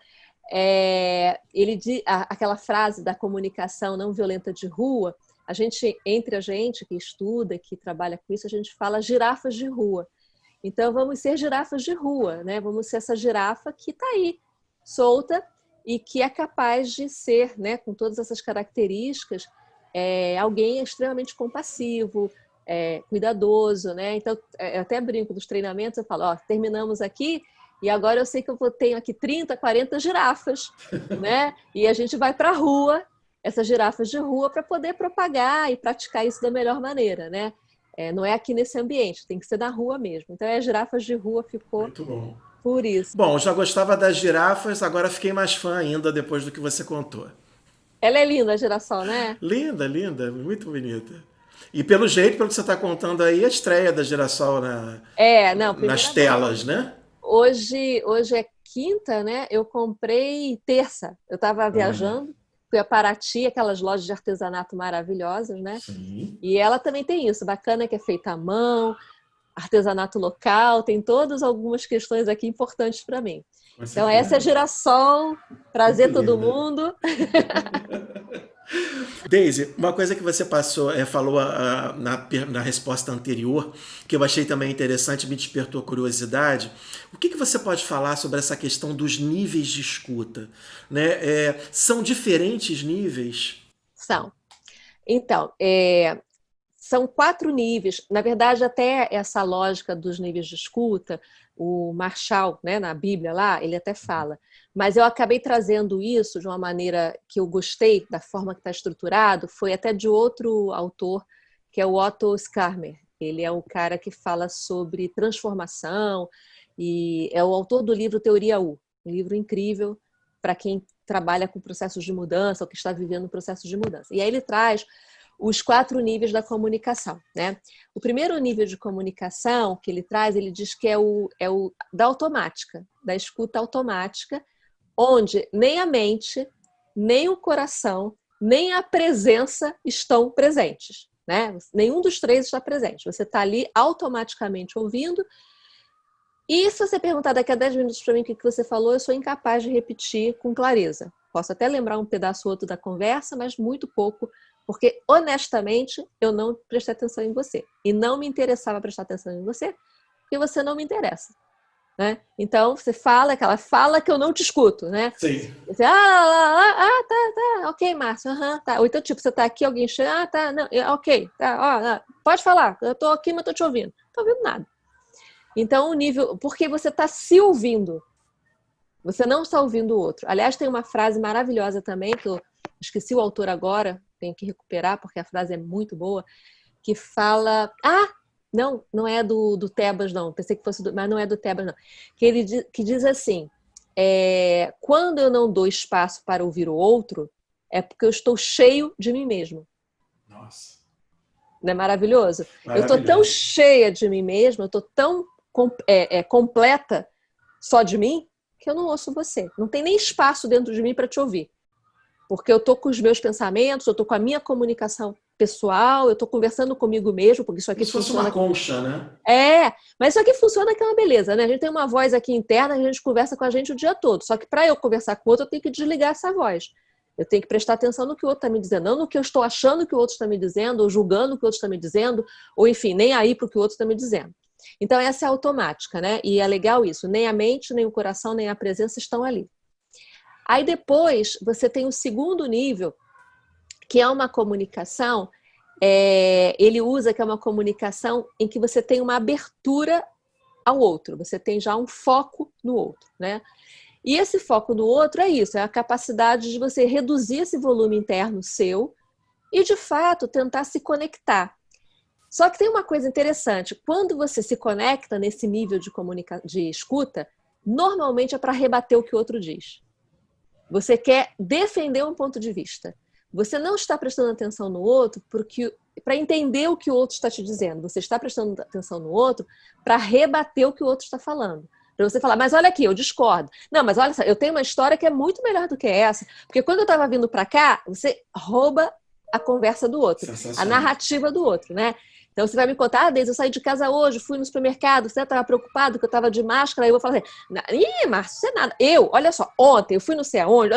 ele diz, aquela frase da comunicação não violenta de rua, entre a gente que estuda, que trabalha com isso, a gente fala girafas de rua. Então, vamos ser girafas de rua, né? Vamos ser essa girafa que está aí, solta, e que é capaz de ser, né, com todas essas características, alguém extremamente compassivo, cuidadoso, né? Então, eu até brinco dos treinamentos, eu falo, ó, terminamos aqui, e agora eu sei que eu tenho aqui 30, 40 girafas, né? E a gente vai para a rua, essas girafas de rua, para poder propagar e praticar isso da melhor maneira, né? Não é aqui nesse ambiente, tem que ser na rua mesmo. Então, as girafas de rua ficou muito bom. Por isso. Bom, já gostava das girafas, agora fiquei mais fã ainda depois do que você contou. Ela é linda, a Girassol, né? Linda, linda, muito bonita. E pelo jeito, pelo que você está contando aí, a estreia da Girassol nas telas, né? Hoje é quinta, né? Eu comprei terça. Eu estava viajando fui a Paraty, aquelas lojas de artesanato maravilhosas, né? Sim. E ela também tem isso, bacana, que é feita à mão, artesanato local, tem todas algumas questões aqui importantes para mim. Com Então, essa é a certeza. Girassol, Muito prazer todo linda. mundo. Daisy, uma coisa que você falou na resposta anterior, que eu achei também interessante, me despertou curiosidade. O que você pode falar sobre essa questão dos níveis de escuta? Né? São diferentes níveis? São. Então, são 4 níveis. Na verdade, até essa lógica dos níveis de escuta, o Marshall, né, na Bíblia lá, ele até fala. Mas eu acabei trazendo isso de uma maneira que eu gostei, da forma que está estruturado, foi até de outro autor, que é o Otto Scharmer. Ele é o cara que fala sobre transformação e é o autor do livro Teoria U, um livro incrível para quem trabalha com processos de mudança ou que está vivendo um processo de mudança. E aí ele traz os 4 níveis da comunicação, né? O primeiro nível de comunicação que ele traz, ele diz que é o da automática, da escuta automática, onde nem a mente, nem o coração, nem a presença estão presentes, né? Nenhum dos 3 está presente. Você está ali automaticamente ouvindo. E se você perguntar daqui a 10 minutos para mim o que você falou, eu sou incapaz de repetir com clareza. Posso até lembrar um pedaço ou outro da conversa, mas muito pouco, porque, honestamente, eu não prestei atenção em você. E não me interessava prestar atenção em você, porque você não me interessa. Né? Então, você fala aquela fala que eu não te escuto, né? Sim. Você, tá, ok, Márcio, tá. Ou então, tipo, você tá aqui, alguém chega, tá, não, ok, tá, pode falar, eu tô aqui, mas tô te ouvindo. Não tô ouvindo nada. Então, o nível, porque você tá se ouvindo, você não está ouvindo o outro. Aliás, tem uma frase maravilhosa também, que eu esqueci o autor agora, tenho que recuperar, porque a frase é muito boa, que fala... não é do Tebas, não. Pensei que fosse mas não é do Tebas, não. Que diz assim, quando eu não dou espaço para ouvir o outro, é porque eu estou cheio de mim mesmo. Nossa. Não é maravilhoso? Eu estou tão Maravilhoso. cheia de mim mesma, eu estou tão completa só de mim, que eu não ouço você. Não tem nem espaço dentro de mim para te ouvir. Porque eu estou com os meus pensamentos, eu estou com a minha comunicação pessoal, eu estou conversando comigo mesmo, porque isso aqui Como se fosse uma funciona. concha, né? Mas isso aqui funciona que é uma beleza, né? A gente tem uma voz aqui interna, a gente conversa com a gente o dia todo. Só que para eu conversar com o outro, eu tenho que desligar essa voz. Eu tenho que prestar atenção no que o outro está me dizendo, não no que eu estou achando que o outro está me dizendo, ou julgando o que o outro está me dizendo, ou enfim, nem aí para o que o outro está me dizendo. Então, essa é a automática, né? E é legal isso. Nem a mente, nem o coração, nem a presença estão ali. Aí depois, você tem o segundo nível, que é uma comunicação, ele usa que é uma comunicação em que você tem uma abertura ao outro, você tem já um foco no outro, né? E esse foco no outro é isso, é a capacidade de você reduzir esse volume interno seu e, de fato, tentar se conectar. Só que tem uma coisa interessante, quando você se conecta nesse nível de escuta, normalmente é para rebater o que o outro diz. Você quer defender um ponto de vista. Você não está prestando atenção no outro para entender o que o outro está te dizendo. Você está prestando atenção no outro para rebater o que o outro está falando. Para você falar, mas olha aqui, eu discordo. Não, mas olha só, eu tenho uma história que é muito melhor do que essa. Porque quando eu estava vindo para cá, você rouba a conversa do outro, a narrativa do outro, né? Então você vai me contar, Deise, eu saí de casa hoje, fui no supermercado, você estava preocupado que eu estava de máscara, aí eu vou falar assim, ih, Márcio, você é nada. Olha só, ontem eu fui não sei aonde,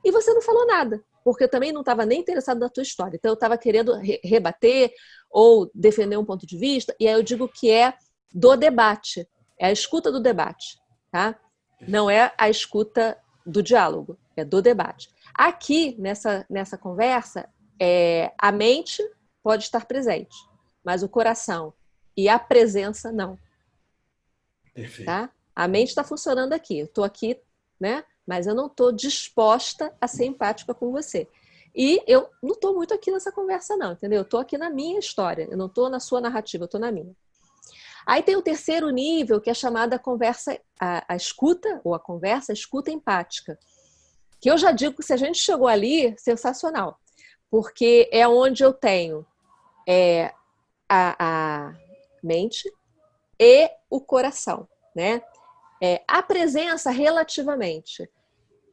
e você não falou nada, porque eu também não estava nem interessado na tua história. Então eu estava querendo rebater ou defender um ponto de vista, e aí eu digo que é do debate, é a escuta do debate, tá? Não é a escuta do diálogo, é do debate. Aqui, nessa conversa, a mente pode estar presente, mas o coração e a presença não. Perfeito. Tá? A mente está funcionando aqui, eu estou aqui, né? Mas eu não estou disposta a ser empática com você. E eu não estou muito aqui nessa conversa não, entendeu? Eu estou aqui na minha história, eu não estou na sua narrativa, eu estou na minha. Aí tem o terceiro nível, que é chamada conversa, a escuta, ou a conversa, a escuta empática. Que eu já digo que se a gente chegou ali, sensacional. Porque é onde eu tenho a mente e o coração, né? A presença relativamente.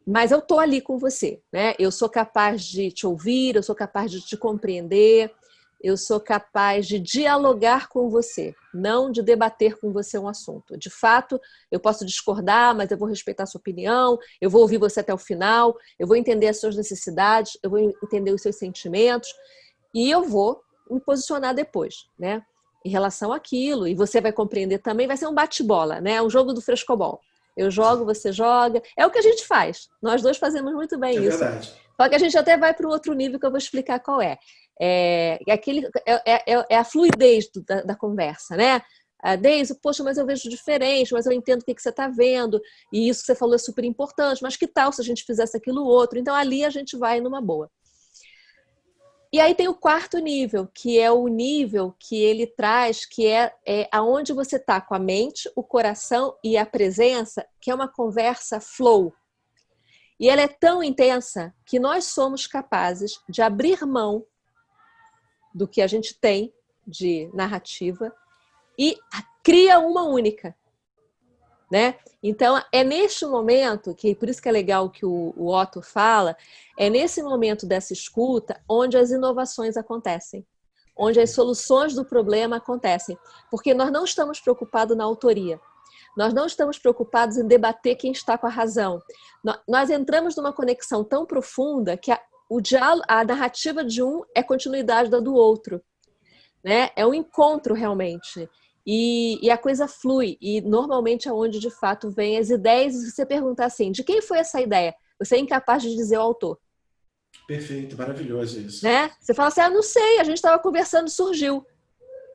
Mas eu tô ali com você, né? Eu sou capaz de te ouvir, eu sou capaz de te compreender, eu sou capaz de dialogar com você, não de debater com você um assunto. De fato, eu posso discordar, mas eu vou respeitar a sua opinião, eu vou ouvir você até o final, eu vou entender as suas necessidades, eu vou entender os seus sentimentos e eu vou me posicionar depois, né? Em relação àquilo, e você vai compreender também, vai ser um bate-bola, né? Um jogo do frescobol. Eu jogo, você joga. É o que a gente faz. Nós dois fazemos muito bem É isso. verdade. Só que a gente até vai para um outro nível que eu vou explicar qual é. É a fluidez da conversa, né? Deise, poxa, mas eu vejo diferente, mas eu entendo o que você está vendo, e isso que você falou é super importante, mas que tal se a gente fizesse aquilo outro? Então ali a gente vai numa boa. E aí tem o quarto nível, que é o nível que ele traz, que é aonde você está com a mente, o coração e a presença, que é uma conversa flow. E ela é tão intensa que nós somos capazes de abrir mão do que a gente tem de narrativa e cria uma única, né? Então, é neste momento, que por isso que é legal que o Otto fala, é nesse momento dessa escuta onde as inovações acontecem, onde as soluções do problema acontecem, porque nós não estamos preocupados na autoria, nós não estamos preocupados em debater quem está com a razão. Nós entramos numa conexão tão profunda que a narrativa de um é continuidade da do outro, né? É um encontro realmente. E a coisa flui, e normalmente é onde de fato vem as ideias, e se você perguntar assim, de quem foi essa ideia? Você é incapaz de dizer o autor. Perfeito, maravilhoso isso. Né? Você fala assim, não sei, a gente estava conversando e surgiu.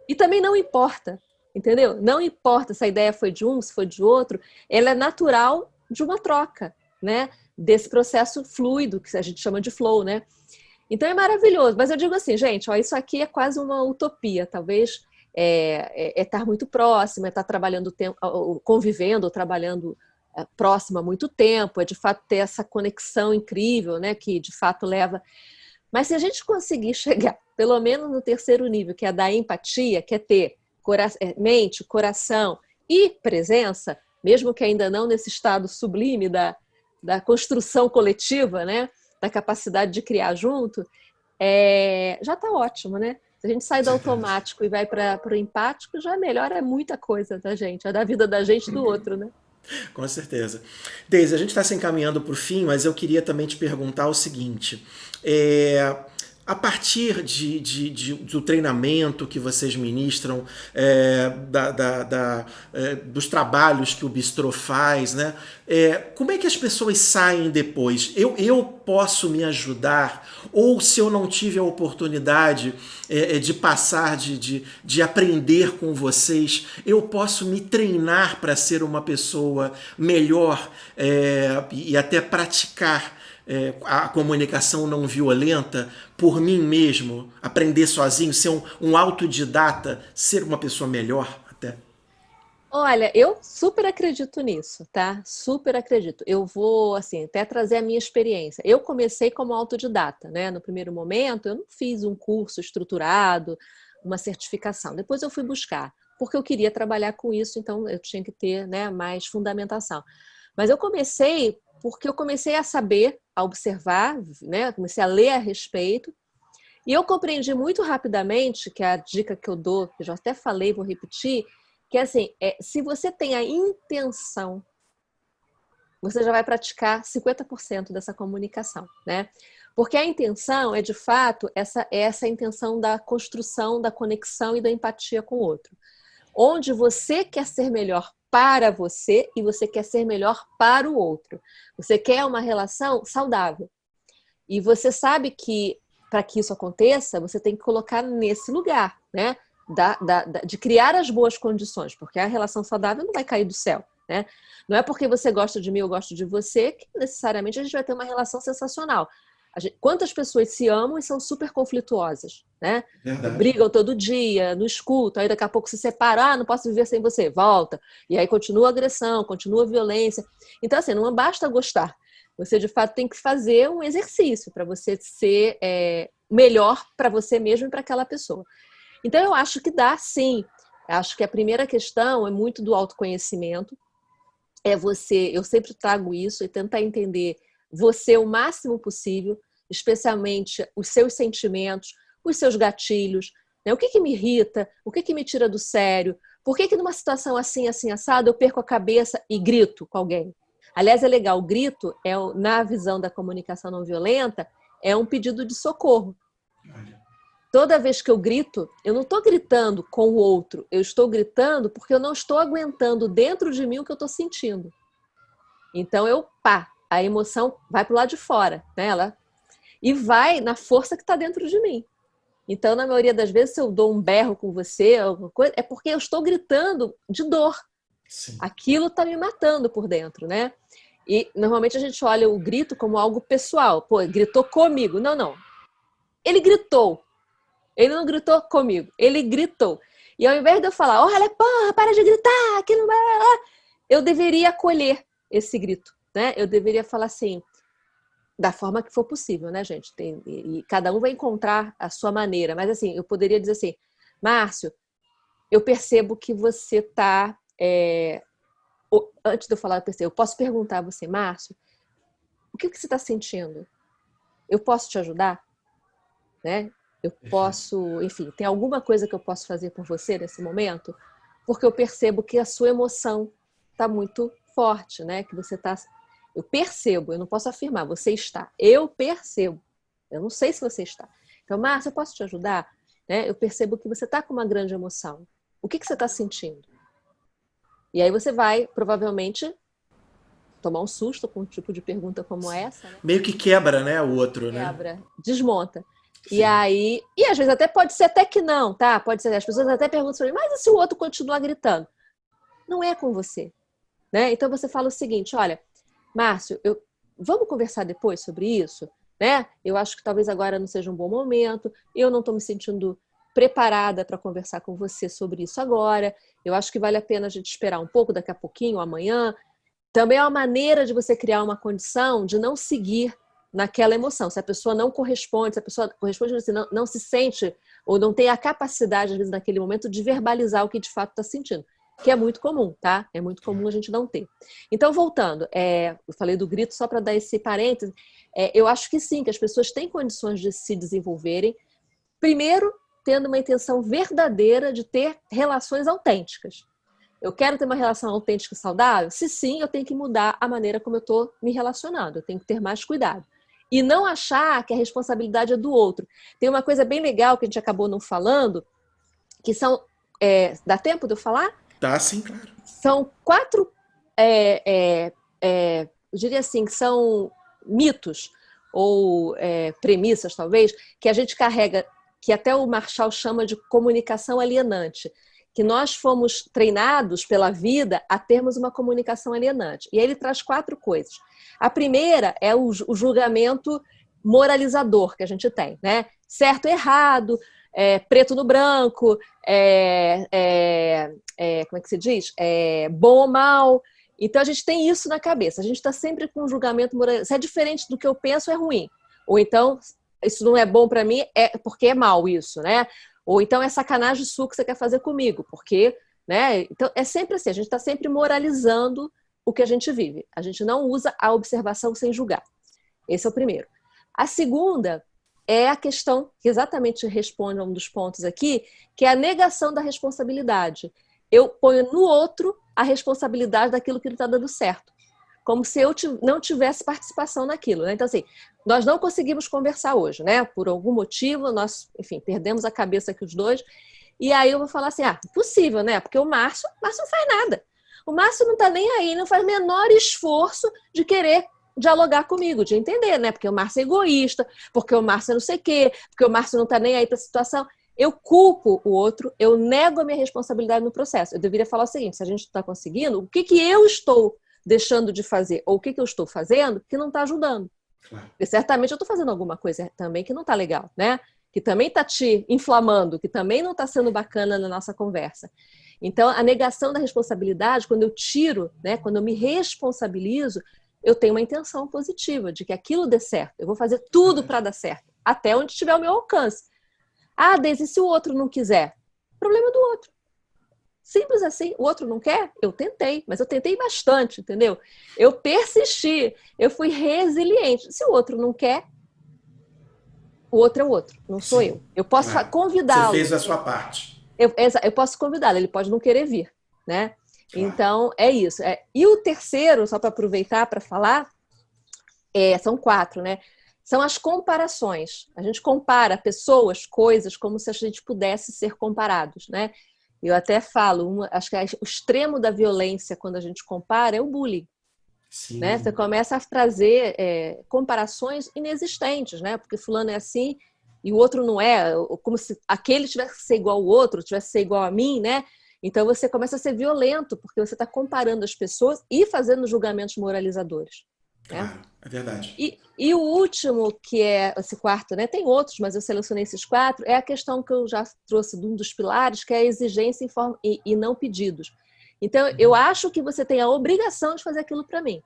E também não importa, entendeu? Não importa se a ideia foi de um, se foi de outro, ela é natural de uma troca, né? Desse processo fluido, que a gente chama de flow, né? Então é maravilhoso, mas eu digo assim, gente, ó, isso aqui é quase uma utopia, talvez estar muito próximo, estar trabalhando, convivendo, ou trabalhando próximo há muito tempo, é de fato ter essa conexão incrível, né, que de fato leva. Mas se a gente conseguir chegar, pelo menos no terceiro nível, que é da empatia, que é ter mente, coração e presença, mesmo que ainda não nesse estado sublime da construção coletiva, né, da capacidade de criar junto, já está ótimo, né? Se a gente sai do automático e vai para o empático, já melhora muita coisa da gente, é da vida da gente e do outro, né? Com certeza. Deise, a gente está se encaminhando para o fim, mas eu queria também te perguntar o seguinte. A partir do treinamento que vocês ministram, dos trabalhos que o Bistrô faz, né? Como é que as pessoas saem depois? Eu posso me ajudar? Ou se eu não tive a oportunidade de passar, de aprender com vocês, eu posso me treinar para ser uma pessoa melhor e até praticar a comunicação não violenta por mim mesmo, aprender sozinho, ser um autodidata, ser uma pessoa melhor até? Olha, eu super acredito nisso, tá? Super acredito. Eu vou, assim, até trazer a minha experiência. Eu comecei como autodidata, né? No primeiro momento, eu não fiz um curso estruturado, uma certificação. Depois eu fui buscar, porque eu queria trabalhar com isso, então eu tinha que ter, né, mais fundamentação. Mas eu comecei porque eu comecei a saber, a observar, né? Comecei a ler a respeito, e eu compreendi muito rapidamente, que é a dica que eu dou, que eu já até falei, vou repetir, que é assim, se você tem a intenção, você já vai praticar 50% dessa comunicação, né? Porque a intenção é, de fato, essa intenção da construção, da conexão e da empatia com o outro. Onde você quer ser melhor para você e você quer ser melhor para o outro. Você quer uma relação saudável. E você sabe que, para que isso aconteça, você tem que colocar nesse lugar, né? De criar as boas condições, porque a relação saudável não vai cair do céu, né? Não é porque você gosta de mim, eu gosto de você, que necessariamente a gente vai ter uma relação sensacional. Quantas pessoas se amam e são super conflituosas, né? Verdade. Brigam todo dia, não escutam, aí daqui a pouco se separam, não posso viver sem você, volta. E aí continua a agressão, continua a violência. Então, assim, não basta gostar. Você, de fato, tem que fazer um exercício para você ser melhor para você mesmo e para aquela pessoa. Então, eu acho que dá, sim. Acho que a primeira questão é muito do autoconhecimento. Eu sempre trago isso e tentar entender você o máximo possível, especialmente os seus sentimentos, os seus gatilhos, né? O que me irrita, o que me tira do sério, por que numa situação assim, assim, assado, eu perco a cabeça e grito com alguém? Aliás, é legal, o grito, na visão da comunicação não violenta, é um pedido de socorro. Toda vez que eu grito, eu não estou gritando com o outro, eu estou gritando porque eu não estou aguentando dentro de mim o que eu estou sentindo. Então a emoção vai para o lado de fora, né? E vai na força que está dentro de mim. Então, na maioria das vezes, se eu dou um berro com você, alguma coisa, é porque eu estou gritando de dor. Sim. Aquilo está me matando por dentro, né? E normalmente a gente olha o grito como algo pessoal. Pô, gritou comigo. Não, não. Ele gritou. Ele não gritou comigo. Ele gritou. E ao invés de eu falar, olha, porra, para de gritar, aquilo... eu deveria acolher esse grito, né? Eu deveria falar assim, da forma que for possível, né, gente? E cada um vai encontrar a sua maneira. Mas assim, eu poderia dizer assim, Márcio, eu percebo que você está... Antes de eu falar, eu posso perguntar a você, Márcio, o que você está sentindo? Eu posso te ajudar? Né? Eu posso, enfim, tem alguma coisa que eu posso fazer por você nesse momento? Porque eu percebo que a sua emoção está muito forte, né? Que você está... Eu percebo, eu não posso afirmar, você está. Eu percebo. Eu não sei se você está. Então, Márcia, eu posso te ajudar? Né? Eu percebo que você está com uma grande emoção. O que você está sentindo? E aí você vai, provavelmente, tomar um susto com um tipo de pergunta como essa. Né? Meio que quebra, né, o outro, né? Quebra, desmonta. Sim. E aí, e às vezes até pode ser até que não, tá? Pode ser, as pessoas até perguntam para mim, mas e se o outro continuar gritando? Não é com você. Né? Então você fala o seguinte, olha, Márcio, vamos conversar depois sobre isso? Né? Eu acho que talvez agora não seja um bom momento, eu não estou me sentindo preparada para conversar com você sobre isso agora, eu acho que vale a pena a gente esperar um pouco, daqui a pouquinho, amanhã. Também é uma maneira de você criar uma condição de não seguir naquela emoção. Se a pessoa não corresponde, se a pessoa corresponde, você não se sente ou não tem a capacidade, às vezes, naquele momento, de verbalizar o que de fato está sentindo. Que é muito comum, tá? É muito comum a gente não ter. Então, voltando, eu falei do grito só para dar esse parêntese, eu acho que sim, que as pessoas têm condições de se desenvolverem, primeiro, tendo uma intenção verdadeira de ter relações autênticas. Eu quero ter uma relação autêntica e saudável? Se sim, eu tenho que mudar a maneira como eu estou me relacionando, eu tenho que ter mais cuidado. E não achar que a responsabilidade é do outro. Tem uma coisa bem legal que a gente acabou não falando, que são... dá tempo de eu falar? Dá sim, claro. São 4, eu diria assim, que são mitos ou premissas, talvez, que a gente carrega, que até o Marshall chama de comunicação alienante, que nós fomos treinados pela vida a termos uma comunicação alienante. E aí ele traz 4 coisas. A primeira é o julgamento moralizador que a gente tem, né? Certo e errado, preto no branco, como é que se diz? Bom ou mal. Então a gente tem isso na cabeça, a gente está sempre com um julgamento moralizador. Se é diferente do que eu penso, é ruim. Ou então, isso não é bom para mim, é porque é mal isso, né? Ou então é sacanagem sua que você quer fazer comigo, porque, né? Então é sempre assim, a gente está sempre moralizando o que a gente vive. A gente não usa a observação sem julgar. Esse é o primeiro. A segunda é a questão que exatamente responde a um dos pontos aqui, que é a negação da responsabilidade. Eu ponho no outro a responsabilidade daquilo que não está dando certo. Como se eu não tivesse participação naquilo. Né? Então, assim, nós não conseguimos conversar hoje, né? Por algum motivo, nós, enfim, perdemos a cabeça aqui os dois. E aí eu vou falar assim, impossível, né? Porque o Márcio não faz nada. O Márcio não está nem aí, não faz o menor esforço de querer dialogar comigo, de entender, né? Porque o Márcio é egoísta, porque o Márcio é não sei o quê, porque o Márcio não está nem aí para a situação. Eu culpo o outro, eu nego a minha responsabilidade no processo. Eu deveria falar o seguinte, se a gente não está conseguindo, o que eu estou deixando de fazer, ou o que eu estou fazendo que não está ajudando. Claro. Porque certamente eu estou fazendo alguma coisa também que não está legal, né? Que também está te inflamando, que também não está sendo bacana na nossa conversa. Então, a negação da responsabilidade, quando eu tiro, né, quando eu me responsabilizo, eu tenho uma intenção positiva de que aquilo dê certo. Eu vou fazer tudo para dar certo, até onde estiver o meu alcance. Deise, se o outro não quiser? O problema é do outro. Simples assim. O outro não quer? Eu tentei, mas eu tentei bastante, entendeu? Eu persisti, eu fui resiliente. Se o outro não quer, o outro é o outro, não sou Sim, eu. Eu posso claro. Você convidá-lo. fez a sua parte. Eu posso convidá-lo, ele pode não querer vir, né? Claro. Então, é isso. E o terceiro, só para aproveitar para falar, são 4, né? São as comparações. A gente compara pessoas, coisas, como se a gente pudesse ser comparados, né? Eu até falo, acho que o extremo da violência quando a gente compara é o bullying. Né? Você Sim. começa a trazer comparações inexistentes, né? Porque fulano é assim e o outro não é, como se aquele tivesse que ser igual ao outro, tivesse que ser igual a mim, né? Então você começa a ser violento, porque você está comparando as pessoas e fazendo julgamentos moralizadores. Né? Claro, é verdade. E o último, que é esse quarto, né? Tem outros, mas eu selecionei esses 4, é a questão que eu já trouxe de um dos pilares, que é a exigência e não pedidos. Então, eu acho que você tem a obrigação de fazer aquilo para mim.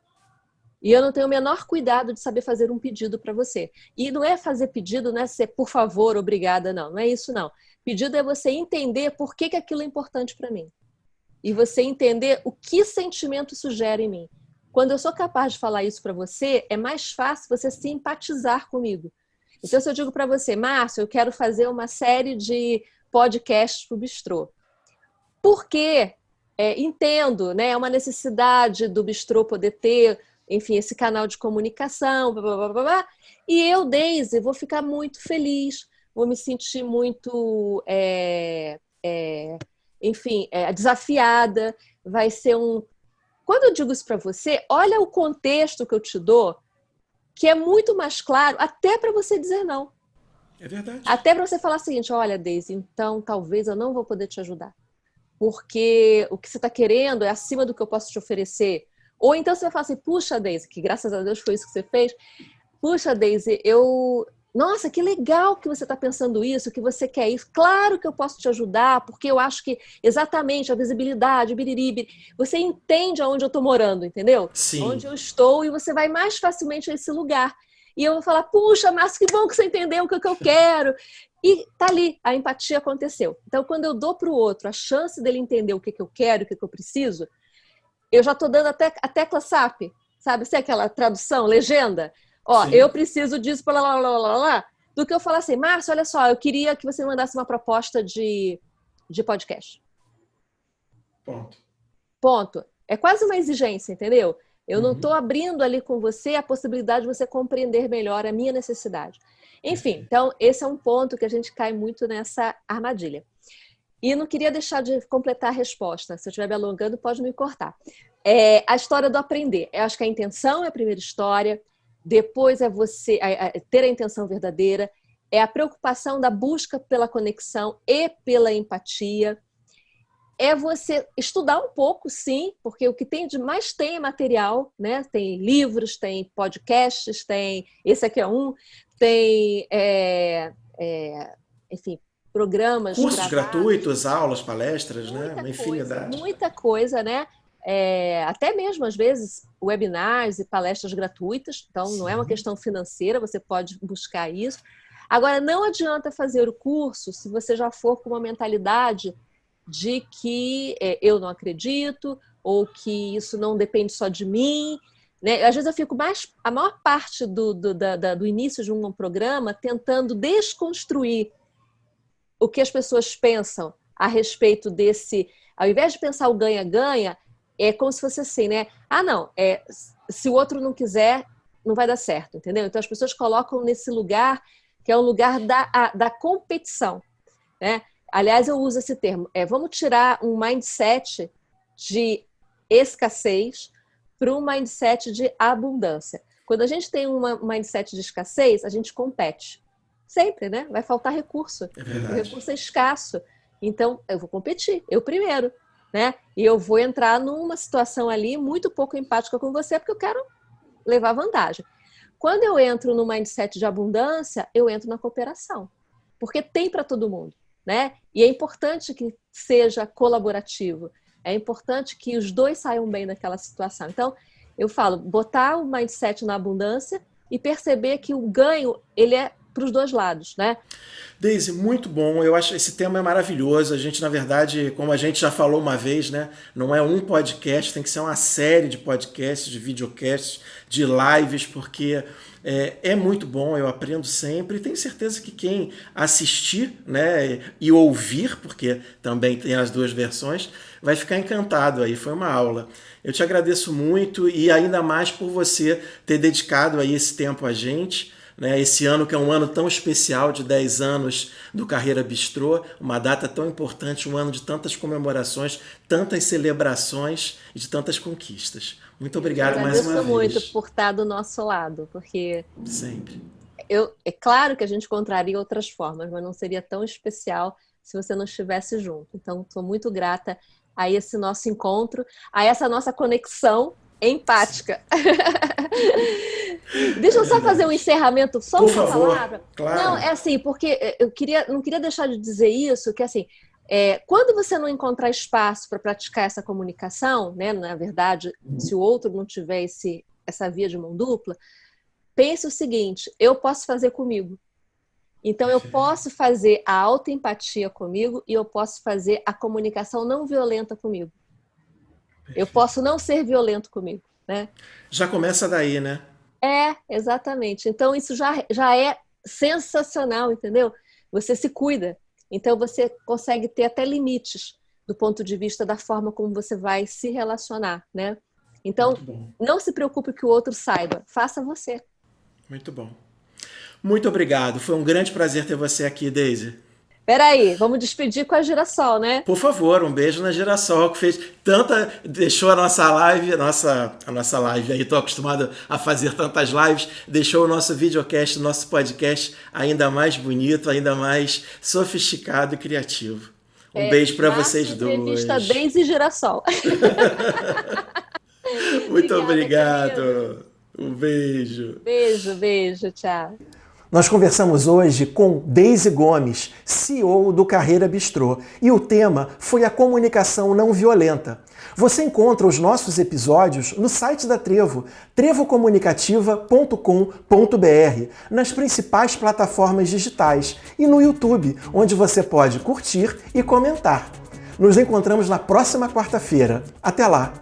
E eu não tenho o menor cuidado de saber fazer um pedido para você. E não é fazer pedido, não é ser por favor, obrigada, não. Não é isso, não. Pedido é você entender por que aquilo é importante para mim. E você entender o que sentimento isso gera em mim. Quando eu sou capaz de falar isso para você, é mais fácil você simpatizar comigo. Então, se eu digo para você, Márcio, eu quero fazer uma série de podcasts para o Bistrô. Por quê? Entendo, né? É uma necessidade do Bistrô poder ter, enfim, esse canal de comunicação, blá, blá, blá, blá. E eu, Daisy, vou ficar muito feliz, vou me sentir muito, enfim, desafiada. Vai ser um... Quando eu digo isso para você, olha o contexto que eu te dou, que é muito mais claro, até para você dizer não. É verdade. Até para você falar o seguinte, olha, Daisy, então talvez eu não vou poder te ajudar. Porque o que você está querendo é acima do que eu posso te oferecer. Ou então você vai falar assim, puxa, Daisy, que graças a Deus foi isso que você fez. Puxa, Daisy, nossa, que legal que você está pensando isso, que você quer isso. Claro que eu posso te ajudar, porque eu acho que exatamente a visibilidade, biriri, você entende aonde eu estou morando, entendeu? Sim. Onde eu estou e você vai mais facilmente a esse lugar. E eu vou falar, puxa, Márcio, que bom que você entendeu o que eu quero. E tá ali, a empatia aconteceu. Então, quando eu dou para o outro a chance dele entender o que eu quero, o que eu preciso, eu já estou dando a tecla SAP, sabe? Você aquela tradução, legenda? Ó, Sim. eu preciso disso, blá, blá, blá, blá, blá, do que eu falar assim, Márcio, olha só, eu queria que você me mandasse uma proposta de podcast. Ponto. Ponto. É quase uma exigência, entendeu? Eu não estou abrindo ali com você a possibilidade de você compreender melhor a minha necessidade. Enfim, então esse é um ponto que a gente cai muito nessa armadilha. E não queria deixar de completar a resposta. Se eu estiver me alongando, pode me cortar. A história do aprender. Eu acho que a intenção é a primeira história, depois é você ter a intenção verdadeira, é a preocupação da busca pela conexão e pela empatia. É você estudar um pouco, sim, porque o que tem de mais tem é material, né? Tem livros, tem podcasts, tem... Esse aqui é um. Tem, enfim, programas Cursos gravados. gratuitos, aulas, palestras, né? Uma infinidade. Muita coisa, né? Até mesmo, às vezes, webinars e palestras gratuitas. Então, não é uma questão financeira, você pode buscar isso. Agora, não adianta fazer o curso se você já for com uma mentalidade de que eu não acredito, ou que isso não depende só de mim. Né? Às vezes eu fico a maior parte do início de um programa tentando desconstruir o que as pessoas pensam a respeito desse... Ao invés de pensar o ganha-ganha, é como se fosse assim, né? Ah, não, se o outro não quiser, não vai dar certo, entendeu? Então as pessoas colocam nesse lugar que é um lugar da competição, né? Aliás, eu uso esse termo. Vamos tirar um mindset de escassez para um mindset de abundância. Quando a gente tem um mindset de escassez, a gente compete. Sempre, né? Vai faltar recurso. É O recurso é escasso. Então, eu vou competir, eu primeiro, né? E eu vou entrar numa situação ali muito pouco empática com você, porque eu quero levar vantagem. Quando eu entro no mindset de abundância, eu entro na cooperação. Porque tem para todo mundo. Né? E é importante que seja colaborativo, é importante que os dois saiam bem daquela situação. Então, eu falo, botar o mindset na abundância e perceber que o ganho, ele é para os dois lados, né? Deise, muito bom. Eu acho que esse tema é maravilhoso. A gente, na verdade, como a gente já falou uma vez, né? Não é um podcast, tem que ser uma série de podcasts, de videocasts, de lives, porque é muito bom, eu aprendo sempre. E tenho certeza que quem assistir, né, e ouvir, porque também tem as duas versões, vai ficar encantado aí. Foi uma aula. Eu te agradeço muito e ainda mais por você ter dedicado aí esse tempo a gente. Né, esse ano que é um ano tão especial de 10 anos do Carreira Bistrô, uma data tão importante, um ano de tantas comemorações, tantas celebrações e de tantas conquistas. Muito obrigado mais uma vez. Agradeço muito por estar do nosso lado, porque sempre. É claro que a gente encontraria outras formas, mas não seria tão especial se você não estivesse junto. Então, estou muito grata a esse nosso encontro, a essa nossa conexão empática. Deixa eu só fazer um encerramento, só por uma favor, palavra. claro. Não, é assim, porque não queria deixar de dizer isso, que assim, quando você não encontrar espaço para praticar essa comunicação, né, na verdade, se o outro não tiver essa via de mão dupla, pense o seguinte, eu posso fazer comigo. Então, eu posso fazer a autoempatia comigo e eu posso fazer a comunicação não violenta comigo. Eu posso não ser violento comigo, né? Já começa daí, né? Exatamente. Então, isso já é sensacional, entendeu? Você se cuida. Então, você consegue ter até limites do ponto de vista da forma como você vai se relacionar, né? Então, não se preocupe que o outro saiba. Faça você. Muito bom. Muito obrigado. Foi um grande prazer ter você aqui, Deise. Peraí, vamos despedir com a Girassol, né? Por favor, um beijo na Girassol, que fez deixou a nossa live, a nossa live aí, tô acostumado a fazer tantas lives, deixou o nosso videocast, o nosso podcast ainda mais bonito, ainda mais sofisticado e criativo. Um beijo para vocês dois. Entrevista Deise Girassol. Muito obrigado. Um beijo. Beijo, tchau. Nós conversamos hoje com Deise Gomes, CEO do Carreira Bistrô, e o tema foi a comunicação não violenta. Você encontra os nossos episódios no site da Trevo, trevocomunicativa.com.br, nas principais plataformas digitais e no YouTube, onde você pode curtir e comentar. Nos encontramos na próxima quarta-feira. Até lá!